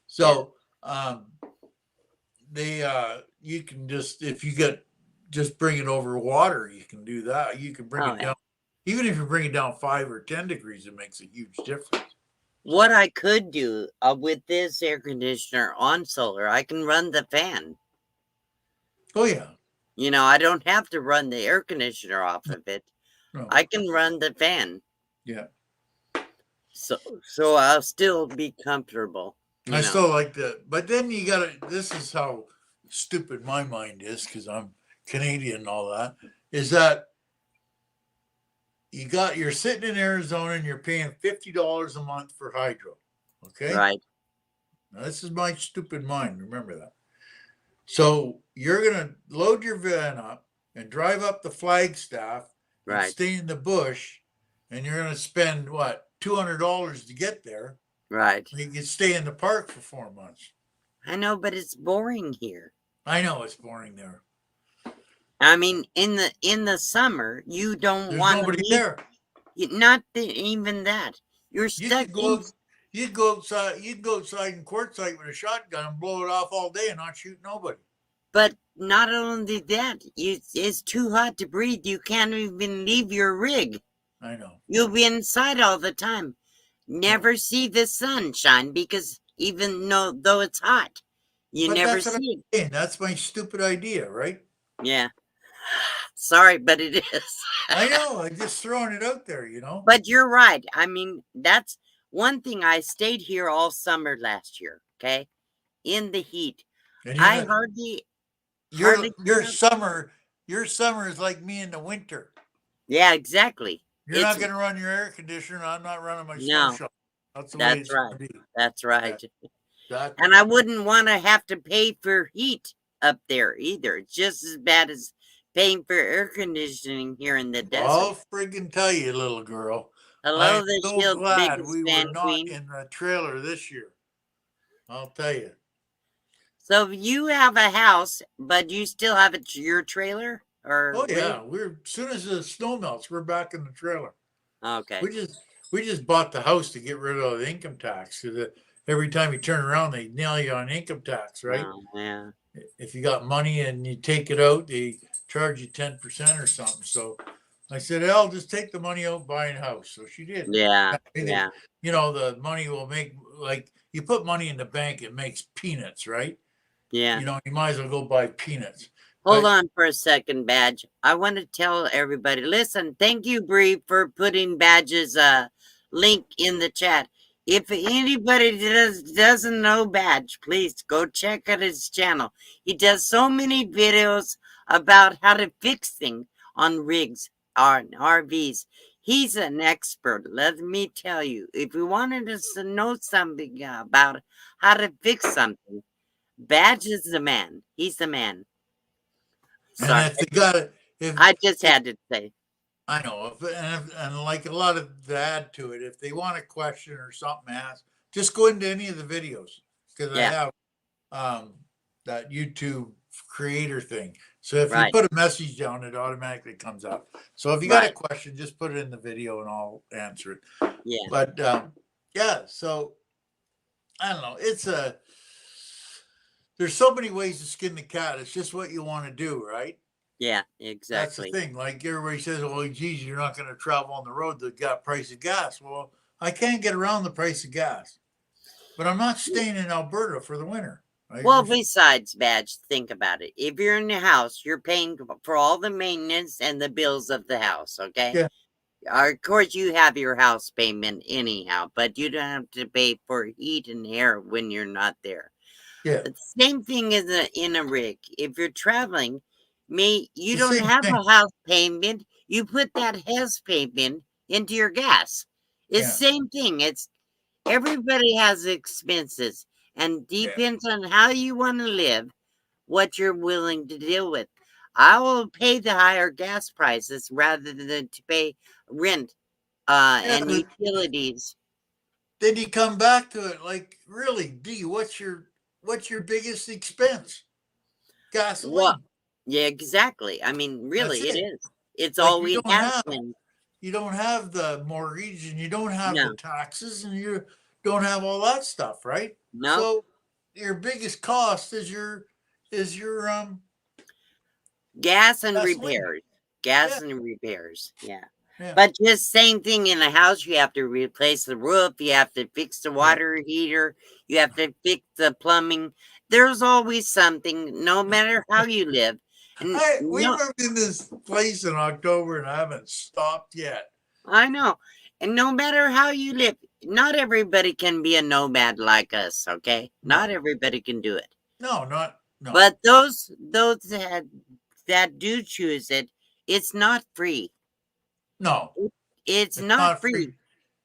So, you can just, if you just bring it over water, you can do that. You can bring it down. Even if you bring it down 5 or 10 degrees, it makes a huge difference. What I could do with this air conditioner on solar, I can run the fan. Oh, yeah. You know, I don't have to run the air conditioner off of it. No. I can run the fan. Yeah. So I'll still be comfortable. I still like that. But then you gotta, this is how stupid my mind is, because I'm Canadian and all that, is that you're sitting in Arizona and you're paying $50 a month for hydro. Okay? Right. Now this is my stupid mind, remember that. So you're gonna load your van up and drive up the Flagstaff and Right. stay in the bush, and you're gonna spend what, $200 to get there. Right. You can stay in the park for 4 months. I know, but it's boring here. I know it's boring there. I mean, in the summer, you don't There's want nobody there. Not even that. You're You stuck could go. You could go outside. You could go outside in Quartzsite with a shotgun and blow it off all day and not shoot nobody. But not only that, it's too hot to breathe. You can't even leave your rig. I know. You'll be inside all the time. Never see the sunshine because even though it's hot, you But never that's what see I'm it. saying. That's my stupid idea, right? Yeah. Sorry, but it is. I know. I'm just throwing it out there, you know. But you're right. I mean, that's one thing. I stayed here all summer last year, okay? In the heat. And I hardly your summer is like me in the winter. Yeah, exactly. You're not going to run your air conditioner. I'm not running my snow No, shovel. That's the way that's it's right. going to be. That's right. That, And I wouldn't want to have to pay for heat up there either. It's just as bad as paying for air conditioning here in the desert. I'll friggin' tell you, little girl. Hello, I'm the so shield's glad biggest we were fan not queen. in the trailer this year. I'll tell you. So you have a house, but you still have your trailer? Or Oh yeah, as soon as the snow melts, we're back in the trailer. Okay. We just bought the house to get rid of the income tax, because every time you turn around, they nail you on income tax, right? Oh, yeah. If you got money and you take it out, they charge you 10% or something. So I said, I'll just take the money out, buy a house. So she did. Yeah. Yeah. You know, the money will make, like, you put money in the bank, it makes peanuts, right? Yeah. You know, you might as well go buy peanuts. Hold on for a second, Badge. I want to tell everybody, listen, thank you, Bree, for putting Badge's link in the chat. If anybody doesn't know Badge, please go check out his channel. He does so many videos about how to fix things on rigs, on RVs. He's an expert, let me tell you. If you wanted us to know something about how to fix something, Badge is the man. He's the man. Sorry. And if they got it, I just had to say. I know, and like a lot of the add to it, if they want a question or something asked, just go into any of the videos, because I have that YouTube creator thing. So if you put a message down, it automatically comes up. So if you got a question, just put it in the video and I'll answer it. Yeah. But yeah, so I don't know. There's so many ways to skin the cat. It's just what you want to do, right? Yeah, exactly. That's the thing. Like everybody says, well, geez, you're not going to travel on the road. The price of gas. Well, I can't get around the price of gas, but I'm not staying in Alberta for the winter. Right? Well, besides, Badge, think about it. If you're in the house, you're paying for all the maintenance and the bills of the house, okay? Yeah. Of course, you have your house payment anyhow, but you don't have to pay for heat and air when you're not there. Yeah. The same thing is in a rig. If you're traveling, you don't have a house payment. You put that house payment into your gas. It's the same thing. Everybody has expenses, and depends on how you want to live, what you're willing to deal with. I will pay the higher gas prices rather than to pay rent and utilities. Then you come back to it, like, really, D, what's your biggest expense? Gasoline. Well, yeah, exactly. I mean, really, it is. It's like all we have. You don't have the mortgage, and you don't have the taxes, and you don't have all that stuff, right? No. So your biggest cost is your gas and repairs. Gas and repairs. Yeah. But just same thing in a house. You have to replace the roof. You have to fix the water heater. You have to fix the plumbing. There's always something, no matter how you live. And we moved in this place in October and I haven't stopped yet. I know. And no matter how you live, not everybody can be a nomad like us, okay? No. Not everybody can do it. No, no. But those that do choose it, it's not free. No, It's it's not not free. free.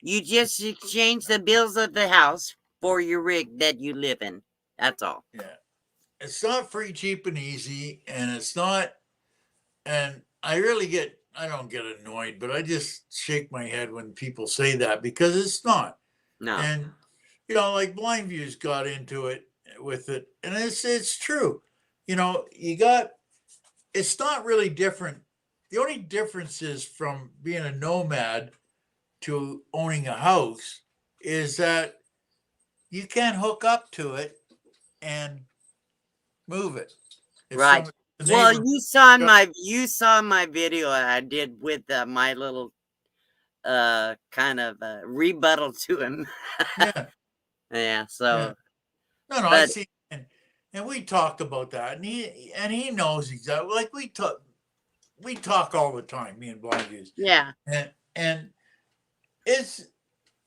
You just exchange the bills of the house for your rig that you live in. That's all. Yeah. It's not free, cheap, and easy, and it's not. And I don't get annoyed, but I just shake my head when people say that because it's not. No. And like Blind View's got into it with it, and it's true. It's not really different. The only difference is from being a nomad to owning a house is that you can't hook up to it and move it. If Right. the Well, neighbor- you saw my video I did with my little kind of rebuttal to him. yeah, Yeah. So, no, I but see, and we talked about that, and he knows exactly. Like we talk all the time, me and Blind Views, yeah, and it's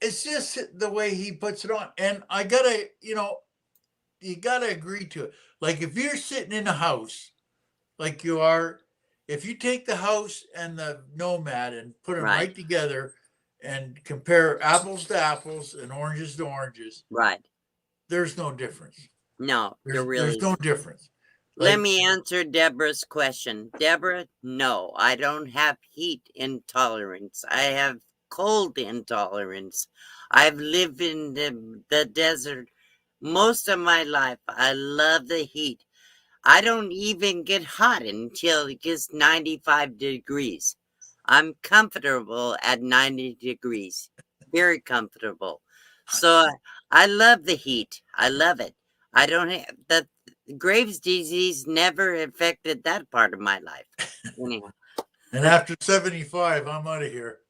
just the way he puts it on, and I gotta, you gotta agree to it. Like if you're sitting in a house, like you are, if you take the house and the Nomad and put them right, right together and compare apples to apples and oranges to oranges, right. there's no difference. No, there really There's no isn't. difference. Let Like, me answer Deborah's question. Deborah, no, I don't have heat intolerance. I have cold intolerance. I've lived in the desert most of my life. I love the heat. I don't even get hot until it gets 95 degrees. I'm comfortable at 90 degrees. Very comfortable. So I love the heat. I love it. I don't have the Graves' disease never affected that part of my life. Anyhow, and after 75, I'm out of here.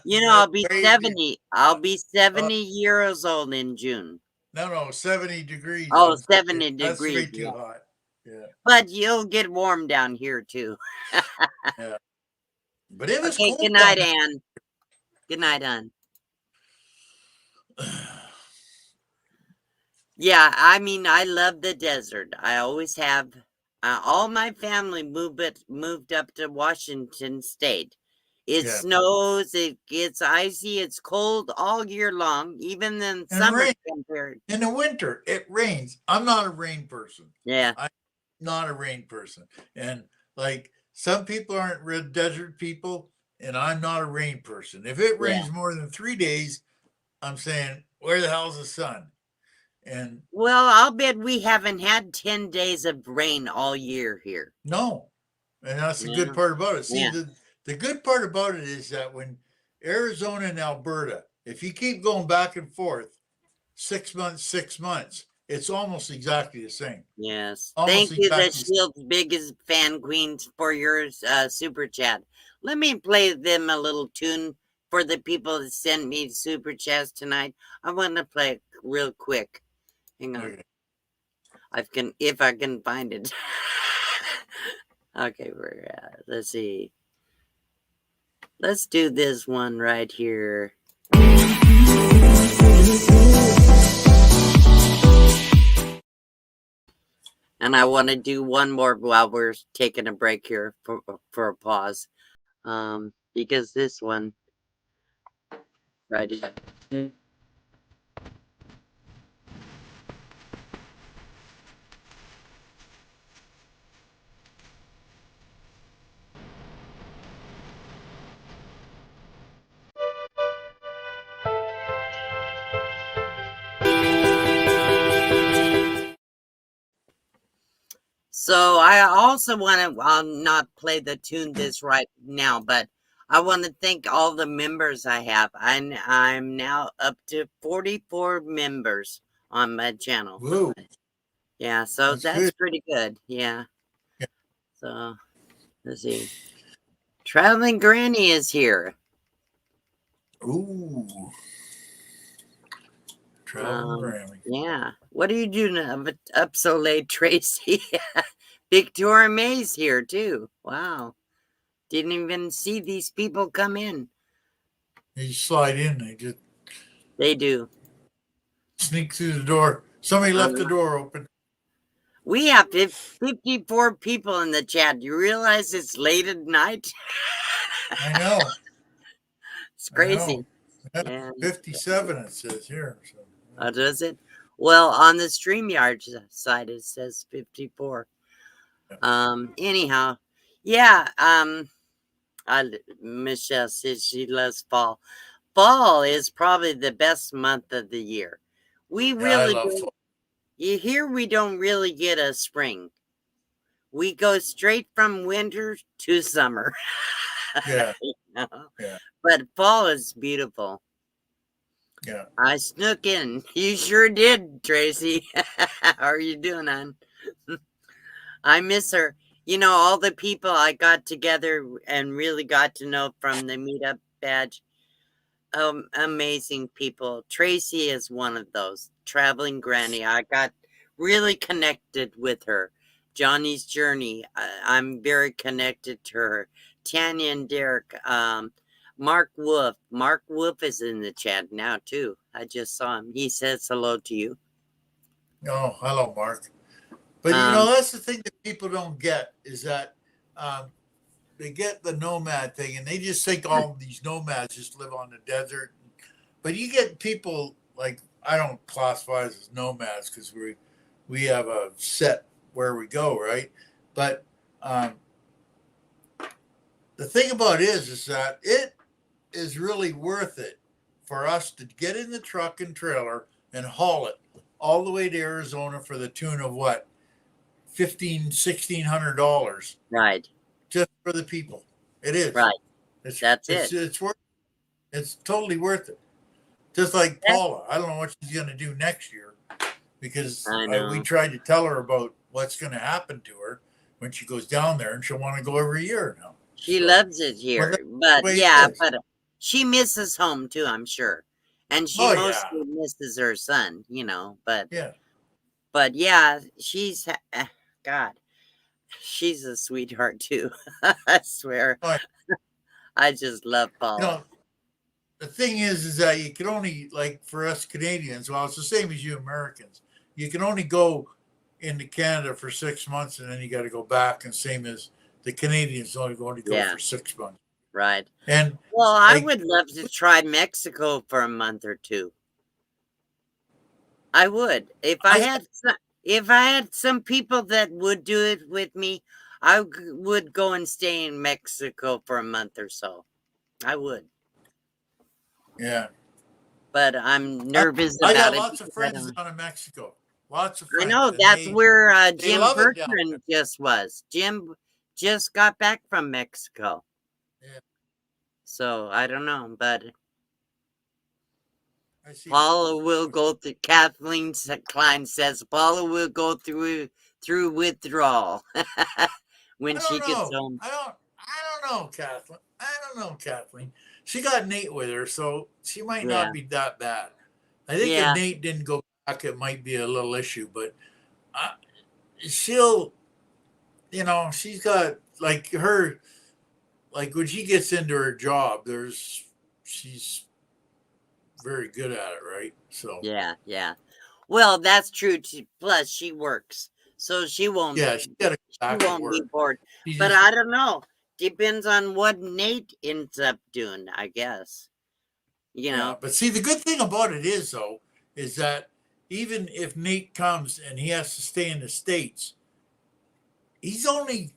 No I'll be way, dude. 70. I'll be 70 years old in June. No, 70 degrees. Oh, 70 That's way degrees. too Yeah. hot. Yeah. But you'll get warm down here too. Yeah. But it was Okay, cold good down night, Ann. Good night, Ann. there. Yeah, I mean, I love the desert. I always have. All my family moved up to Washington State. It Yeah. snows, it gets icy, it's cold all year long, even in And summer rain. compared. In the winter, it rains. I'm not a rain person. Yeah, I'm not a rain person. And like some people aren't desert people, and I'm not a rain person. If it yeah. rains more than 3 days, I'm saying, where the hell's the sun? And Well, I'll bet we haven't had 10 days of rain all year here. no, and that's the good Yeah, part about it. See, yeah, the good part about it is that when Arizona and Alberta, if you keep going back and forth, 6 months, it's almost exactly the same. yes. Almost Thank you, the exactly. Shield's biggest fan queens, for your super chat. Let me play them a little tune for the people that sent me super chats tonight. I want to play it real quick. Hang on. Okay. If I can find it. Okay, let's see. Let's do this one right here. And I want to do one more while we're taking a break here for a pause. Because this one right here. So I also want to, I'll not play the tune this right now, but I want to thank all the members I have. I'm now up to 44 members on my channel. Whoa. Yeah, so That's that's good. pretty good. Yeah. Yeah. So let's see. Traveling Granny is here. Ooh. Traveling Grammy. Yeah. What are you doing up so late, Tracy? Victoria May's here too. Wow. Didn't even see these people come in. They just slide in. They just They do. sneak through the door. Somebody left the Uh, door open. we have 54 people in the chat. You realize it's late at night? I know. It's I know. crazy. Yeah. 57 it says here. So. Oh, does it? Well, on the StreamYard side, it says 54. Anyhow, yeah. Michelle says she loves fall. Fall is probably the best month of the year. We Yeah, I really love don't. fall. Here we don't really get a spring. We go straight from winter to summer. Yeah. You know? Yeah. But fall is beautiful. Yeah. I snuck in. You sure did, Tracy. How are you doing, hon? I miss her. You know, all the people I got together and really got to know from the meetup badge. Amazing people. Tracy is one of those. Traveling Granny. I got really connected with her. Johnny's Journey. I'm very connected to her. Tanya and Derek. Mark Wolf. Mark Wolf is in the chat now, too. I just saw him. He says hello to you. Oh, hello, Mark. But you know, that's the thing that people don't get is that they get the nomad thing and they just think all these nomads just live on the desert. But you get people like, I don't classify us as nomads because we have a set where we go, right? But the thing about it is that it is really worth it for us to get in the truck and trailer and haul it all the way to Arizona for the tune of what, $1,600. Right. Just for the people. It is. Right. That's it. It's worth. It's totally worth it. Just like Paula, I don't know what she's going to do next year because we tried to tell her about what's going to happen to her when she goes down there, and she'll want to go every year now. She loves it here, but yeah, but she misses home too, I'm sure, and she mostly misses her son, you know. But yeah, she's God, she's a sweetheart too. I swear. I just love Paula. You know, the thing is that you can only, like for us Canadians, well, it's the same as you Americans. You can only go into Canada for 6 months and then you got to go back, and same as the Canadians only going to go for 6 months. Right. And well, I would love to try Mexico for a month or two. I would. If I had some people that would do it with me, I would go and stay in Mexico for a month or so. I would. Yeah. But I'm nervous about it. I got lots of friends down in Mexico. Lots of friends. I know. That's where Jim Bertrand just was. Jim just got back from Mexico. Yeah. So I don't know, but Paula will go through. Kathleen Klein says Paula will go through withdrawal when she gets home. I don't know, Kathleen. I don't know, Kathleen. She got Nate with her, so she might not be that bad. I think if Nate didn't go back, it might be a little issue, but she'll, you know, she's got like her, like when she gets into her job, she's very good at it, right? So yeah. Well, that's true too. Plus, she works, so she won't. Yeah, she won't be bored. But I don't know. Depends on what Nate ends up doing, I guess. You know. Yeah, but see, the good thing about it is though, is that even if Nate comes and he has to stay in the States, he's only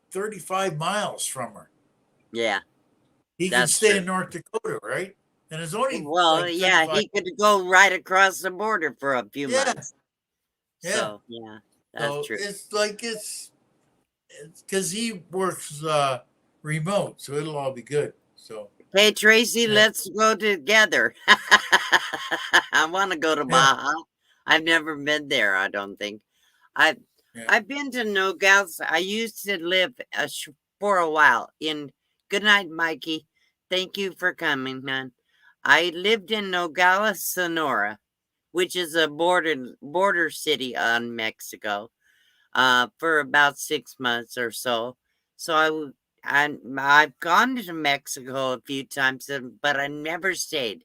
35 miles from her. Yeah. He can stay in North Dakota, right? And it's only he could go right across the border for a few months. Yeah. So, that's true. It's like it's because he works remote, so it'll all be good. So hey Tracy, let's go together. I want to go to Baja. I've never been there. I don't think I've been to Nogales. I used to live for a while in. Good night, Mikey. Thank you for coming, man. I lived in Nogales, Sonora, which is a border city on Mexico, for about 6 months or so. So I've gone to Mexico a few times, but I never stayed.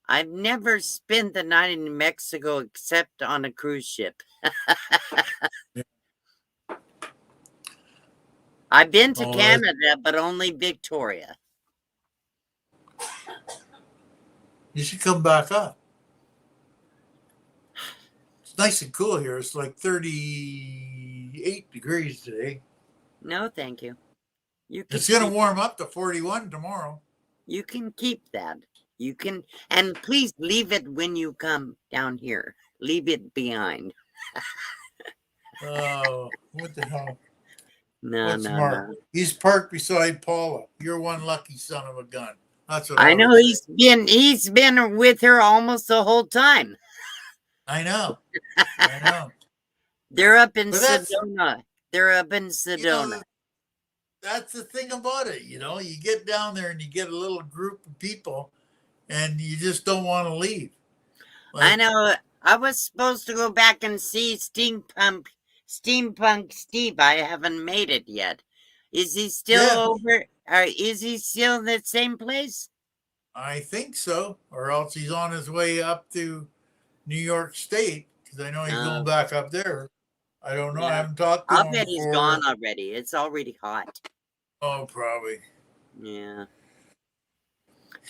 I've never spent the night in Mexico except on a cruise ship. I've been to Canada, but only Victoria. You should come back up. It's nice and cool here. It's like 38 degrees today. No, thank you. It's going to warm up to 41 tomorrow. You can keep that. You can, and please leave it when you come down here. Leave it behind. Oh, what the hell? No. He's parked beside Paula. You're one lucky son of a gun. That's what I know. would say. He's been with her almost the whole time. I know. They're up in Sedona. That's the thing about it. You get down there and you get a little group of people and you just don't want to leave. I know. I was supposed to go back and see Steampunk Steve. I haven't made it yet. Is he still over? Is he still in the same place? I think so. Or else he's on his way up to New York State, because I know he's going back up there. I don't know. I haven't talked to him I'll bet he's gone already. It's already hot. Oh, probably. Yeah.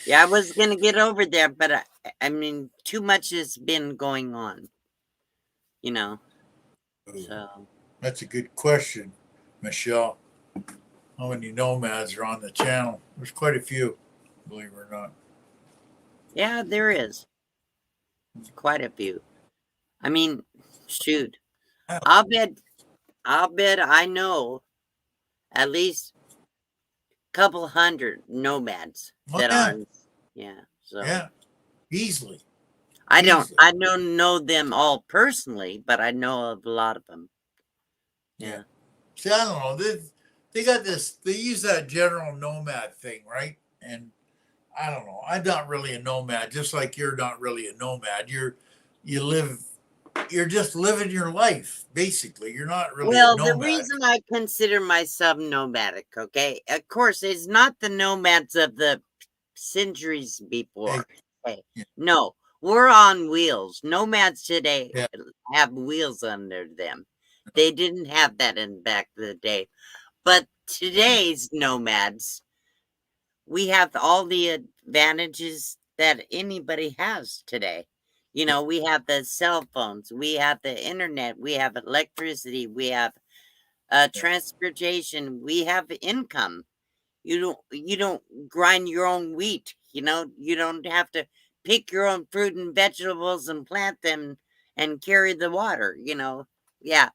Yeah, I was going to get over there, but I mean, too much has been going on. So. That's a good question, Michelle. How many nomads are on the channel? There's quite a few, believe it or not. Yeah, there is. Quite a few. I mean, shoot. I'll bet I know at least a couple hundred nomads that are. Yeah. So. Yeah. Easily. I don't know them all personally, but I know of a lot of them. Yeah. See, I don't know. They got this. They use that general nomad thing, right? And I don't know. I'm not really a nomad, just like you're not really a nomad. You're just living your life, basically. You're not really a nomad. The reason I consider myself nomadic, okay, of course, it's not the nomads of the centuries before. Okay. Yeah. No, we're on wheels. Nomads today have wheels under them. They didn't have that in back in the day. But today's nomads, we have all the advantages that anybody has today. We have the cell phones, we have the internet, we have electricity, we have transportation, we have income. You don't grind your own wheat. You don't have to pick your own fruit and vegetables and plant them and carry the water. Yeah.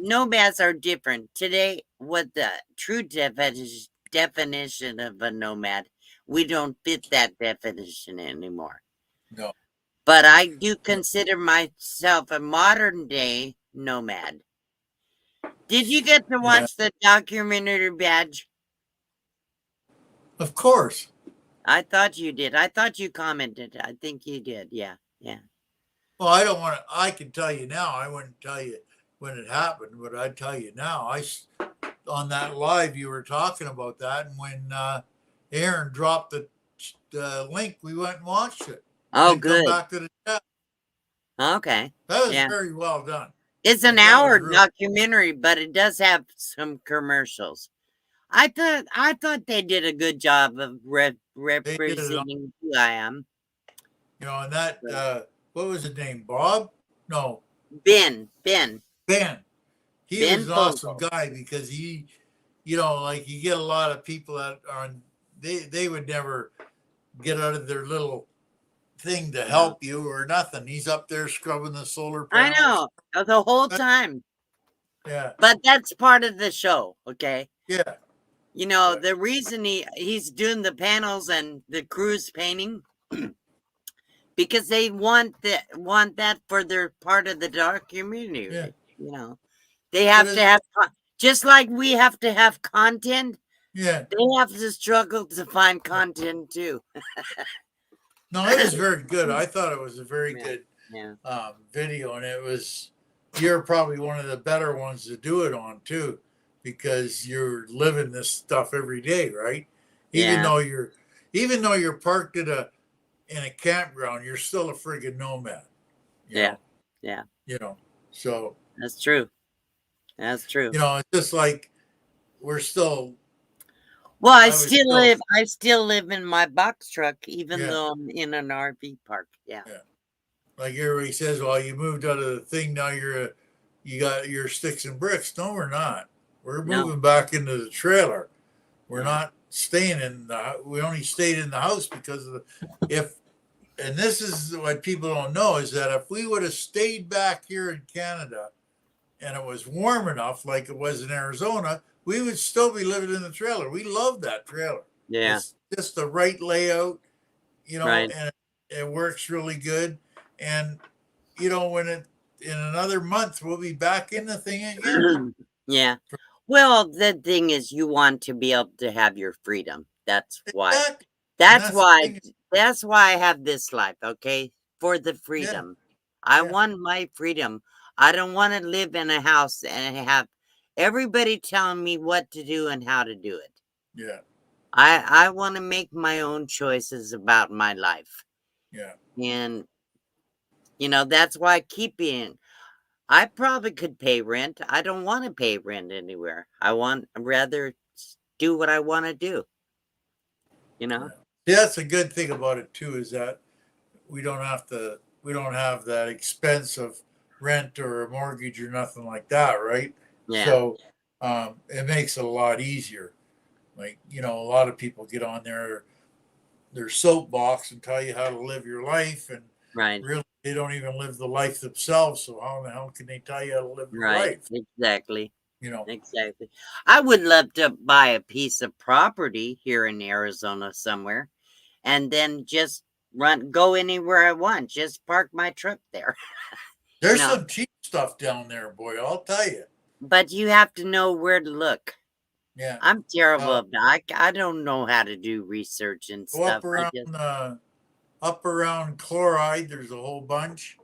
Nomads are different today. What the true definition of a nomad? We don't fit that definition anymore. No. But I do consider myself a modern day nomad. Did you get to watch the documentary Badge? Of course. I thought you did. I thought you commented. I think you did. Yeah. Well, I don't want to. I can tell you now. I wouldn't tell you when it happened, but I'd tell you now. On that live, you were talking about that, and when Aaron dropped the link, we went and watched it. Oh, good. Come back to the chat. Okay. That was very well done. It's an hour documentary, but it does have some commercials. I thought they did a good job of representing who I am. And that what was his name? Bob? No. Ben. He was an awesome guy, because he, like you get a lot of people that are they would never get out of their little thing to help you or nothing. He's up there scrubbing the solar panels. I know, the whole time. Yeah. But that's part of the show, okay? Yeah. The reason he's doing the panels and the cruise painting, because they want that for their part of the documentary. Yeah. They have to have, just like we have to have content. Yeah. They have to struggle to find content too. No, it was very good. I thought it was a very good video, and you're probably one of the better ones to do it on too. because you're living this stuff every day, right? Even Yeah. though you're parked in a campground, you're still a friggin' nomad. You Yeah. know, Yeah. you know. So, That's true. That's true. it's just like we're still. Well, I was still, I still live in my box truck, even yeah, though I'm in an RV park. Yeah. yeah. Like everybody says, well, you moved out of the thing. Now you got your sticks and bricks. No, we're not. We're No. moving back into the trailer. We're Yeah. not staying in the. We only stayed in the house because of the. If and this is what people don't know is that if we would have stayed back here in Canada and it was warm enough, like it was in Arizona, we would still be living in the trailer. We love that trailer. Yeah. It's just the right layout, Right. and it works really good. And when in another month we'll be back in the thing again. Yeah. Well, the thing is, you want to be able to have your freedom. That's why. Exactly. And That's that's the why. thing. That's why I have this life. Okay, for the Yeah, freedom. I yeah, want my freedom. I don't want to live in a house and have everybody telling me what to do and how to do it. yeah, I want to make my own choices about my life, yeah. and that's why I keep being. I probably could pay rent. I don't want to pay rent anywhere. I'd rather do what I want to do, you know? Yeah. Yeah, that's a good thing about it too, is that we don't have that expense of rent or a mortgage or nothing like that, right? Yeah, So it makes it a lot easier. Like, a lot of people get on their soapbox and tell you how to live your life, and right, really they don't even live the life themselves. So how in the hell can they tell you how to live your right. life? Exactly. You know? Exactly. I would love to buy a piece of property here in Arizona somewhere and then just go anywhere I want. Just park my truck there, you There's know? some cheap stuff down there, boy, I'll tell you. But you have to know where to look. Yeah. I'm terrible Uh, at that. I don't know how to do research and go stuff. I just up around chloride. There's a whole bunch.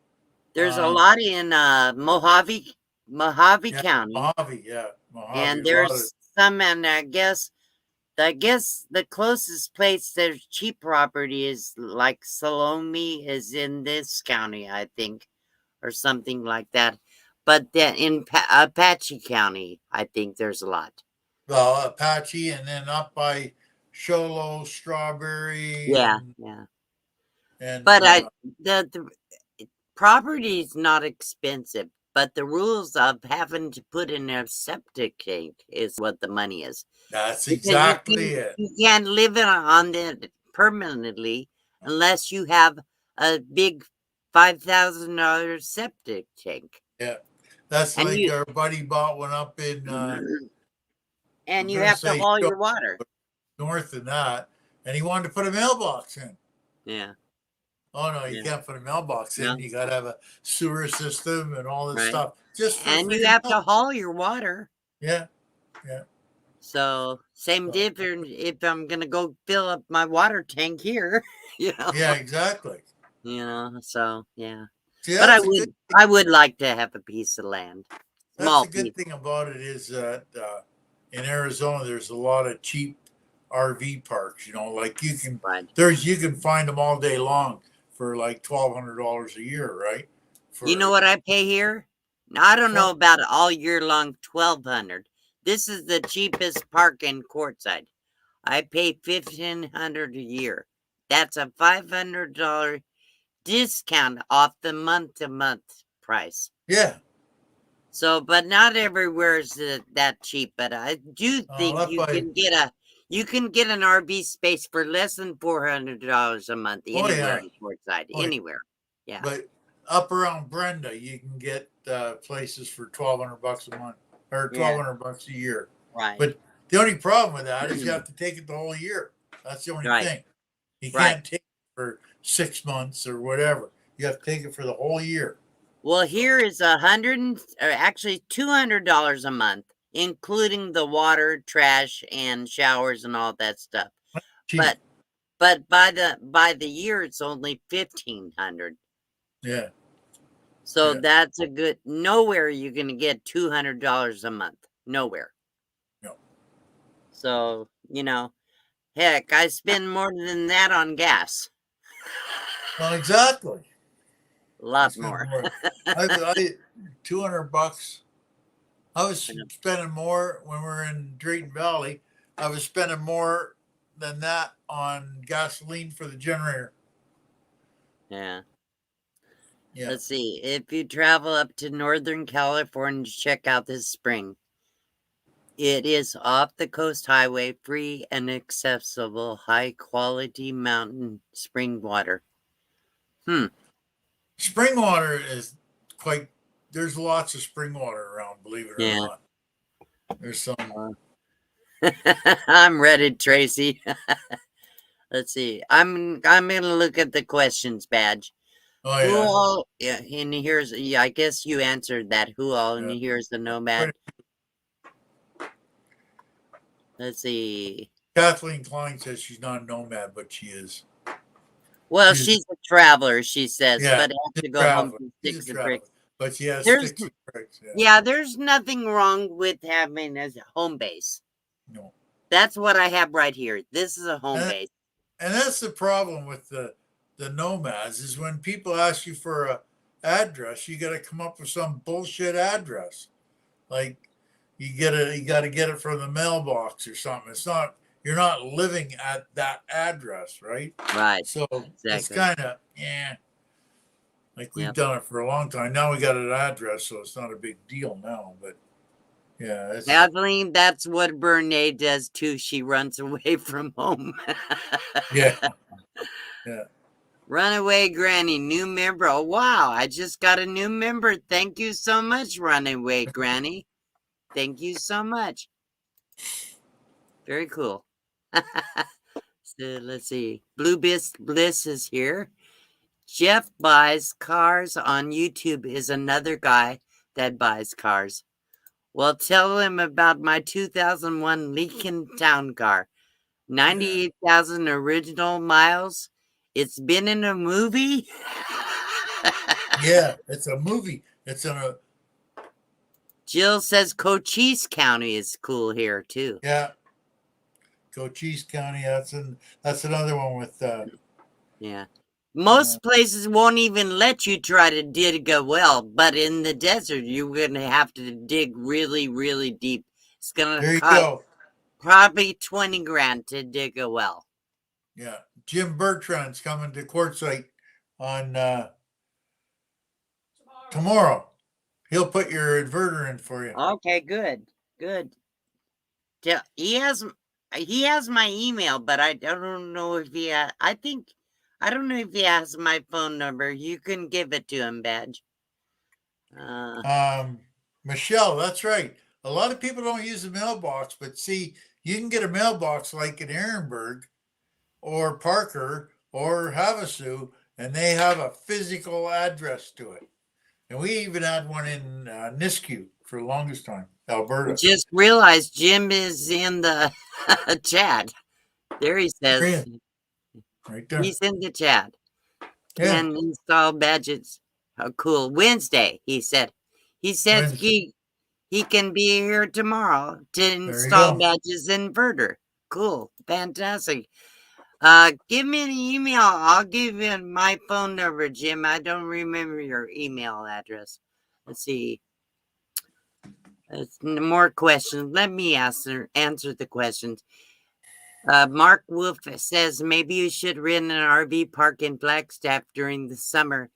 There's a Um, lot in Mojave yeah, County, Mojave. Yeah, Mojave. and A lot of there's some, and I guess the closest place there's cheap property is like Salome is in this county, I think, or something like that. But then in Apache County, I think there's a lot. well, Apache, and then up by Show Low, Strawberry, Yeah, and yeah. and But the property is not expensive, but the rules of having to put in a septic tank is what the money is. that's Because exactly it. you can't live on it permanently unless you have a big $5,000 septic tank. Yeah, that's And like you our buddy bought one up in. and I'm you gonna have to say haul Show, your water. but north of that, and he wanted to put a mailbox in. Yeah, Oh no, you yeah, can't put a mailbox in. no, You got to have a sewer system and all this right. stuff just for And you freaking have milk. to haul your water. Yeah, yeah. So same So, difference if I'm gonna go fill up my water tank here, you know. yeah, exactly. So yeah. See, But that's a good thing. I would like to have a piece of land. That's Small a good piece. thing about it is that in Arizona there's a lot of cheap RV parks. Like Right. you can find them all day long for like $1,200 a year, right? You know For what I pay here? Now, I don't know 20. about all year long 1,200. This is the cheapest park in Quartzsite. I pay 1,500 a year. That's a $500 discount off the month to month price. Yeah, So, but not everywhere is that cheap. But I do think up by you can get an RV space for less than $400 a month oh anywhere yeah, in Quartzsite. oh yeah. Anywhere. Yeah. But up around Brenda, you can get places for $1,200 a month or Yeah. $1,200 a year. Right. But the only problem with that is you have to take it the whole year. That's the only Right. thing. You Right. can't take it for 6 months or whatever. You have to take it for the whole year. Well, here is actually $200 a month, including the water, trash, and showers and all that stuff. Cheap. But by the year, it's only 1,500. Yeah. So Yeah. that's a good. Nowhere you're gonna get $200 a month. Nowhere. So, heck, I spend more than that on gas. Well, exactly. A I lot spent more. more. I $200. I was spending more when we were in Drayton Valley. I was spending more than that on gasoline for the generator. Yeah. Yeah. Let's see. If you travel up to Northern California to check out this spring, it is off the coast highway, free and accessible, high quality mountain spring water. Spring water is quite, there's lots of spring water around, believe it or Yeah. not. There's some. I'm ready, Tracy. Let's see. I'm gonna look at the questions badge. Oh, Who yeah. all? Yeah, and here's. Yeah, I guess you answered that. Who all? And Yeah. here's the nomad. Let's see. Kathleen Klein says she's not a nomad, but she is. Well, she's a traveler, she says, Yeah, but has to go home traveler. to She's a sticks and traveler, bricks. but she has There's sticks and bricks. Yeah. Yeah, there's nothing wrong with having a home base. No. That's what I have right here. This is a home base. And that's the problem with the nomads is when people ask you for a address, you got to come up with some bullshit address. Like you got to get it from the mailbox or something. It's not, you're not living at that address, right? Right. So Exactly. it's kind of, like we've done it for a long time. Now we got an address, so it's not a big deal now. But yeah, it's, Kathleen, that's what Bernays does too. She runs away from home. yeah, yeah. Runaway Granny, new member. Oh, wow. I just got a new member. Thank you so much, Runaway Granny. Thank you so much. Very cool. So let's see. Blue Bliss is here. Jeff buys cars on YouTube is another guy that buys cars. Well, tell him about my 2001 Lincoln Town Car. 98,000 original miles. It's been in a movie. Yeah, it's a movie. It's in a. Jill says Cochise County is cool here too. Yeah. Cochise County. That's another one with. Yeah. Most places won't even let you try to dig a well, but in the desert, you're going to have to dig really, really deep. It's going There to you cost go. probably 20 grand to dig a well. Yeah. Jim Bertrand's coming to Quartzsite on tomorrow. He'll put your inverter in for you. Okay, good. Good. He has my email, but I don't know if he I don't know if he has my phone number. You can give it to him, Badge. Michelle, that's right. A lot of people don't use the mailbox, but see, you can get a mailbox like in Ehrenberg or Parker or Havasu, and they have a physical address to it. And we even had one in Nisku for the longest time, Alberta. Just realized Jim is in the chat. There he says. Right there. He's in the chat. Yeah. And install badges. Oh, cool. Wednesday, he said. He says he can be here tomorrow to install badges inverter. Cool. Fantastic. Give me an email. I'll give you my phone number, Jim. I don't remember your email address. Let's see. More questions. Let me answer the questions. Mark Wolf says maybe you should rent an RV park in Flagstaff during the summer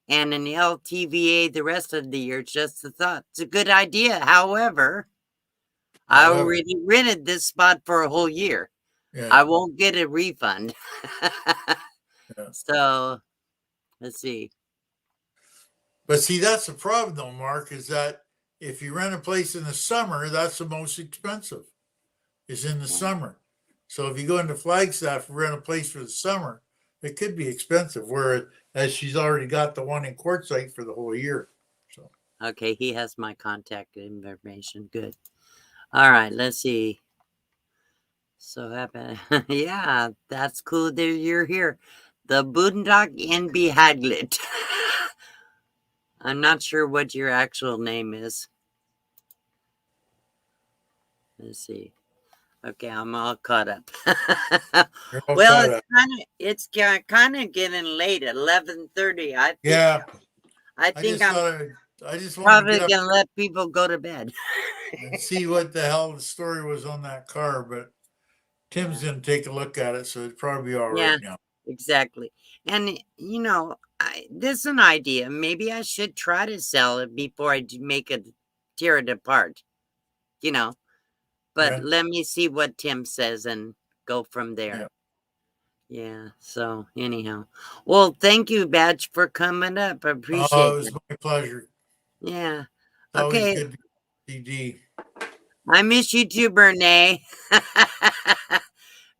and an LTVA the rest of the year. Just a thought. It's a good idea. However, I already rented this spot for a whole year. Yeah. I won't get a refund. So, let's see. But see, that's the problem though, Mark, is that if you rent a place in the summer, that's the most expensive, is in the summer. So if you go into Flagstaff and rent a place for the summer, it could be expensive, whereas she's already got the one in Quartzsite for the whole year. So okay, he has my contact information. Good. All right, let's see. So yeah, that's cool that you're here. The Boondock NB Haglet. I'm not sure what your actual name is. Let's see. Okay, I'm all caught up. You're all Well, caught up. it's kind of getting late, 11:30. Yeah, I I think just I'm thought I just wanted to probably get up gonna let people go to bed. and see what the hell the story was on that car, but Tim's gonna take a look at it, so it'd probably be all Yeah, right now. exactly. And this is an idea. Maybe I should try to sell it before I make it tear it apart. You know, but Yeah, let me see what Tim says and go from there. yeah. Yeah. So anyhow, well, thank you, Badge, for coming up. I Oh, appreciate it was that. my pleasure. Yeah. It's always Okay. good to see D. I miss you too, Bernay.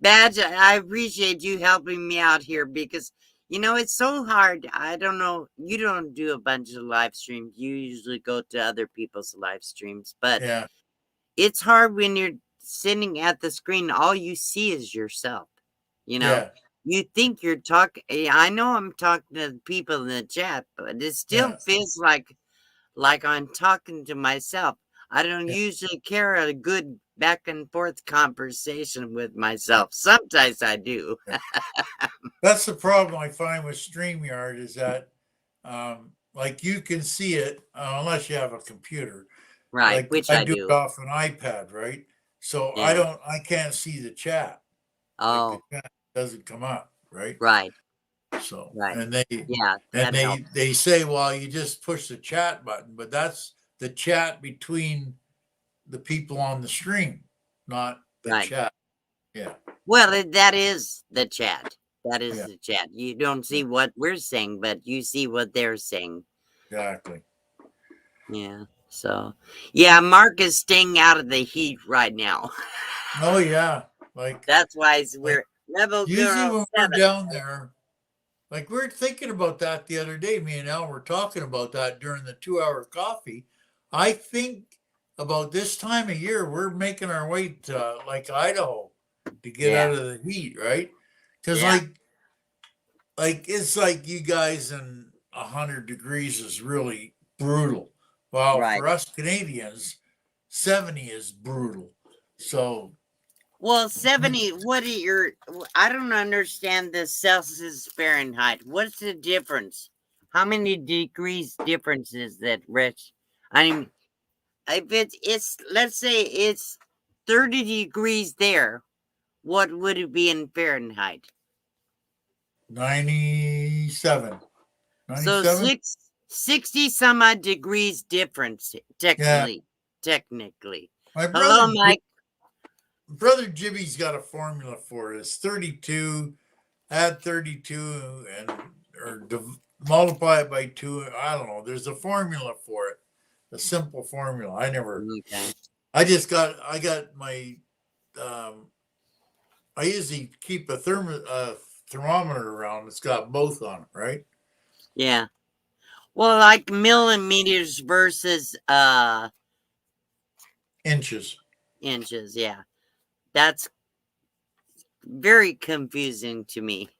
Badge, I appreciate you helping me out here because it's so hard. I don't know. You don't do a bunch of live streams. You usually go to other people's live streams, but Yeah, it's hard when you're sitting at the screen. All you see is yourself. You know, yeah, you think you're talking. I know I'm talking to the people in the chat, but it still yeah, feels like I'm talking to myself. I don't yeah. usually carry a good back and forth conversation with myself. Sometimes I do. Yeah. That's the problem I find with StreamYard is that, like you can see it unless you have a computer. Right, Like which I I do it do. off an iPad, right? So Yeah. I can't see the chat. Like the Oh, chat doesn't come up, right? right, So right. and Yeah, that helps. they say, well, you just push the chat button, but that's the chat between the people on the stream, not the Right. chat. Yeah, Well, that is the chat. That is yeah, the chat. You don't yeah, see what we're saying, but you see what they're saying. exactly. Yeah. So, yeah, Mark is staying out of the heat right now. Oh yeah, like That's why like we're level usually girl when we're 7. down there, like we are thinking about that the other day. Me and Al were talking about that during the 2 hour coffee. I think about this time of year, we're making our way to like Idaho to get Yeah. out of the heat, right? Because Yeah. like it's like you guys in 100 degrees is really brutal. Well, Right. for us Canadians, 70 is brutal. So Well, 70, what are I don't understand the Celsius Fahrenheit. What's the difference? How many degrees difference is that, Rich? I mean, if let's say it's 30 degrees there, what would it be in Fahrenheit? 97, So 97. 60 some odd degrees difference, Yeah, technically. my Hello, brother Mike. brother Jimmy's got a formula for it. It's 32, add 32 and multiply it by 2. I don't know. There's a formula for it. A simple formula. Okay. I got my I usually keep a thermometer around. It's got both on it, right? Yeah. Well, like millimeters versus Inches. inches, yeah. That's very confusing to me.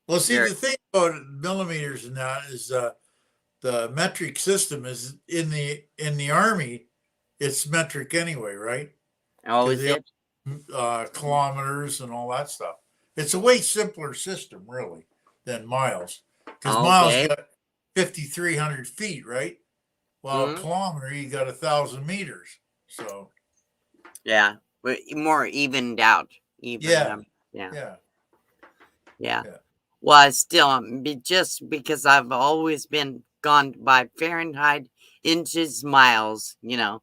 Well, see, Very. the thing about millimeters and that is the metric system is in the army. It's metric anyway, right? Oh, Because is they it? kilometers and all that stuff. It's a way simpler system, really, than miles. Because miles Okay. got 5,300 feet, right? Well, a Hmm. kilometer, you got 1,000 meters. So, Yeah. But more evened out. Even. yeah, Yeah. yeah, Yeah. yeah, Well, I still, just because I've always been gone by Fahrenheit, inches, miles. yeah.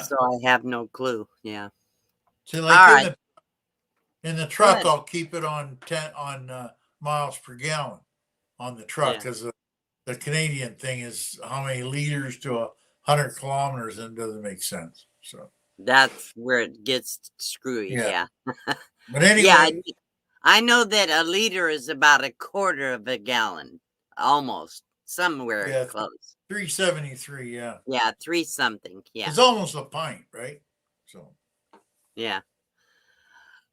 So I have no clue. Yeah. So, All like right. in the Go truck, ahead. I'll keep it on miles per gallon on the truck Yeah. because the Canadian thing is how many liters to 100 kilometers, and it doesn't make sense. So, That's where it gets screwy. yeah. Yeah. But Yeah. anyway, I know that a liter is about a quarter of a gallon, almost somewhere yeah, close. 373. Yeah. Yeah, 3 something. Yeah, It's almost a pint, right? So, yeah.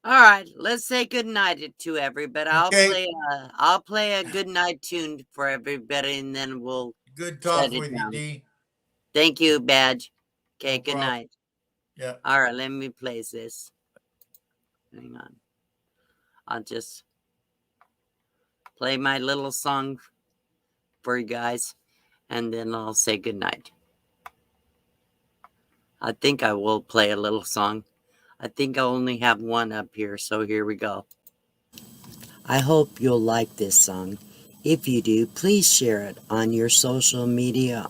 All right, let's say good night to everybody. okay. I'll play a good night tune for everybody, and then we'll Good shut talking it with you, down. D. Thank you, Badge. Okay, No good problem. night. Yeah. All right, let me play this. Hang on. I'll just play my little song for you guys, and then I'll say goodnight. I think I will play a little song. I think I only have one up here, so here we go. I hope you'll like this song. If you do, please share it on your social media.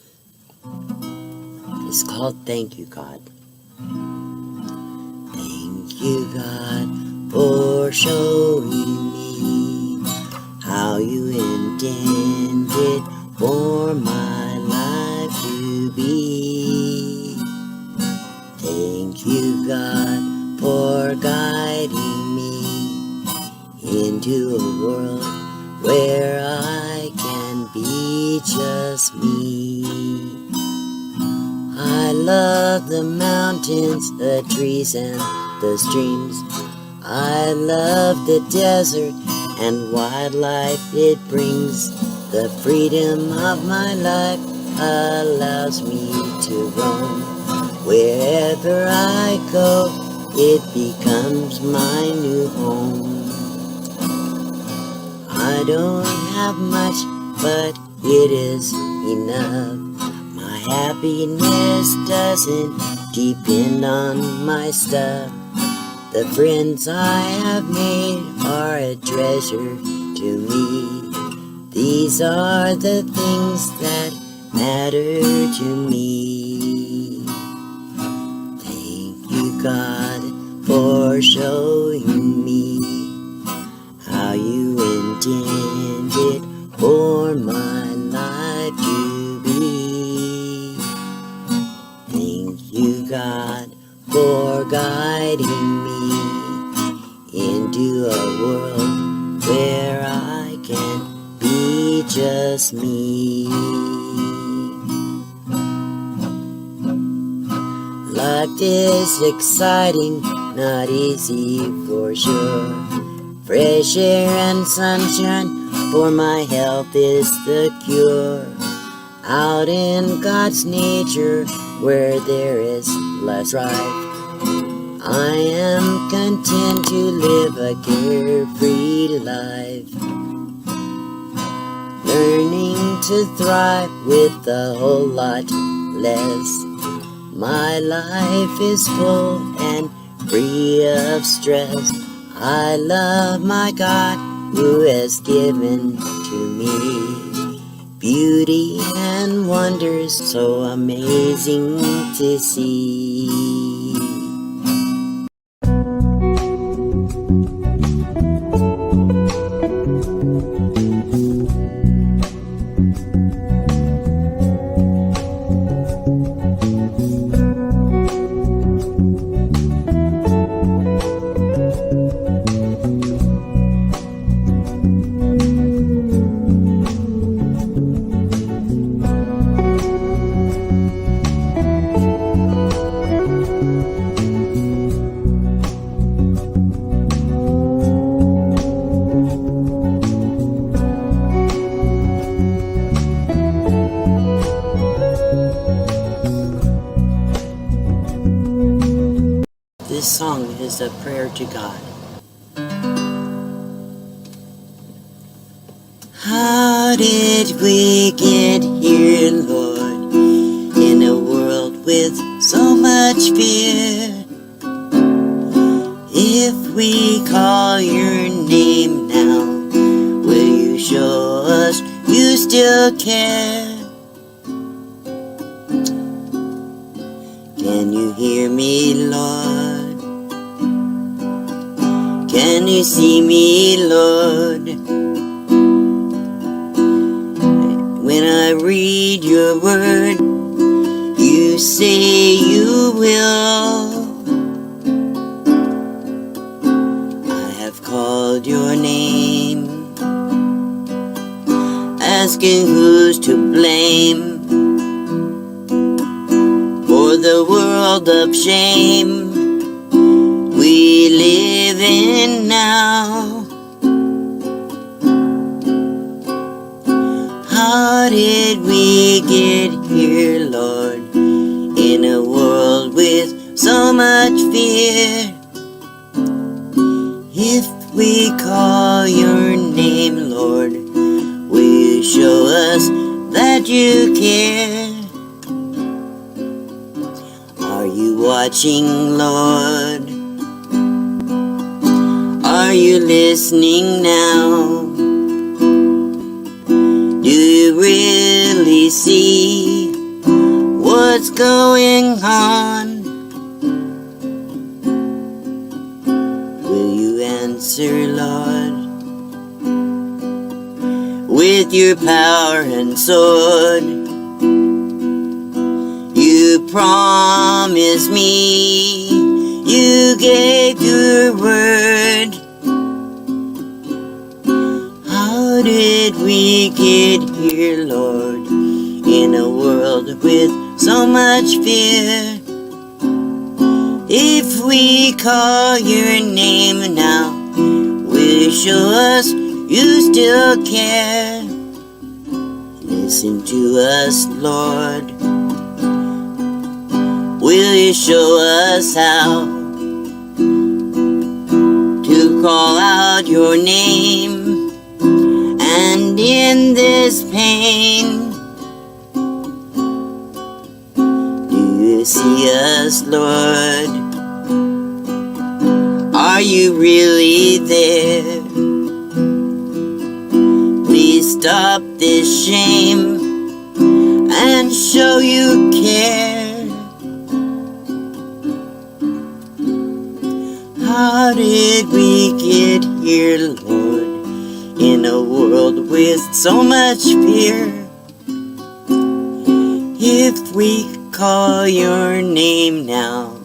It's called Thank You, God. Thank you, God, for showing me how you intended for my life to be. Thank you, God, for guiding me into a world where I can be just me. I love the mountains, the trees, and the streams. I love the desert and wildlife it brings. The freedom of my life allows me to roam. Wherever I go, it becomes my new home. I don't have much, but it is enough. My happiness doesn't depend on my stuff. The friends I have made are a treasure to me. These are the things that matter to me. Thank you, God, for showing me how you intended for my life to be. Thank you, God, for guiding me into a world where I can be just me. Life is exciting, not easy for sure. Fresh air and sunshine for my health is the cure. Out in God's nature where there is less strife, I am content to live a carefree life. Learning to thrive with a whole lot less. My life is full and free of stress. I love my God who has given to me beauty and wonders so amazing to see. This song is a prayer to God. How did we get here, Lord, in a world with so much fear? If we call your name now, will you show us you still care? Can you hear me, Lord? Can you see me, Lord? When I read your word, you say you will. I have called your name, asking who's to blame for the world of shame we live in now. How did we get here, Lord, in a world with so so much fear. If we call your name, Lord, will you show us that you care? Are you watching, Lord? Are you listening now? Do you really see what's going on? Will you answer, Lord, with your power and sword? You promised me, you gave your word. How did we get here, Lord, in a world with so much fear? If we call your name now, will you show us you still care? Listen to us, Lord. Will you show us how to call out your name? And in this pain, do you see us, Lord? Are you really there? Please stop this shame and show you care. How did we get here, Lord, in a world with so much fear? If we call your name now,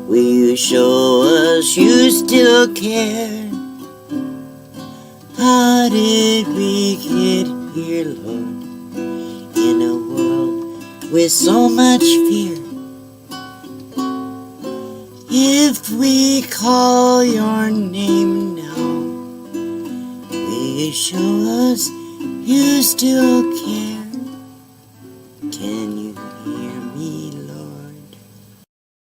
will you show us you still care? How did we get here, Lord, in a world with so much fear? If we call your name now, will you show us you still care?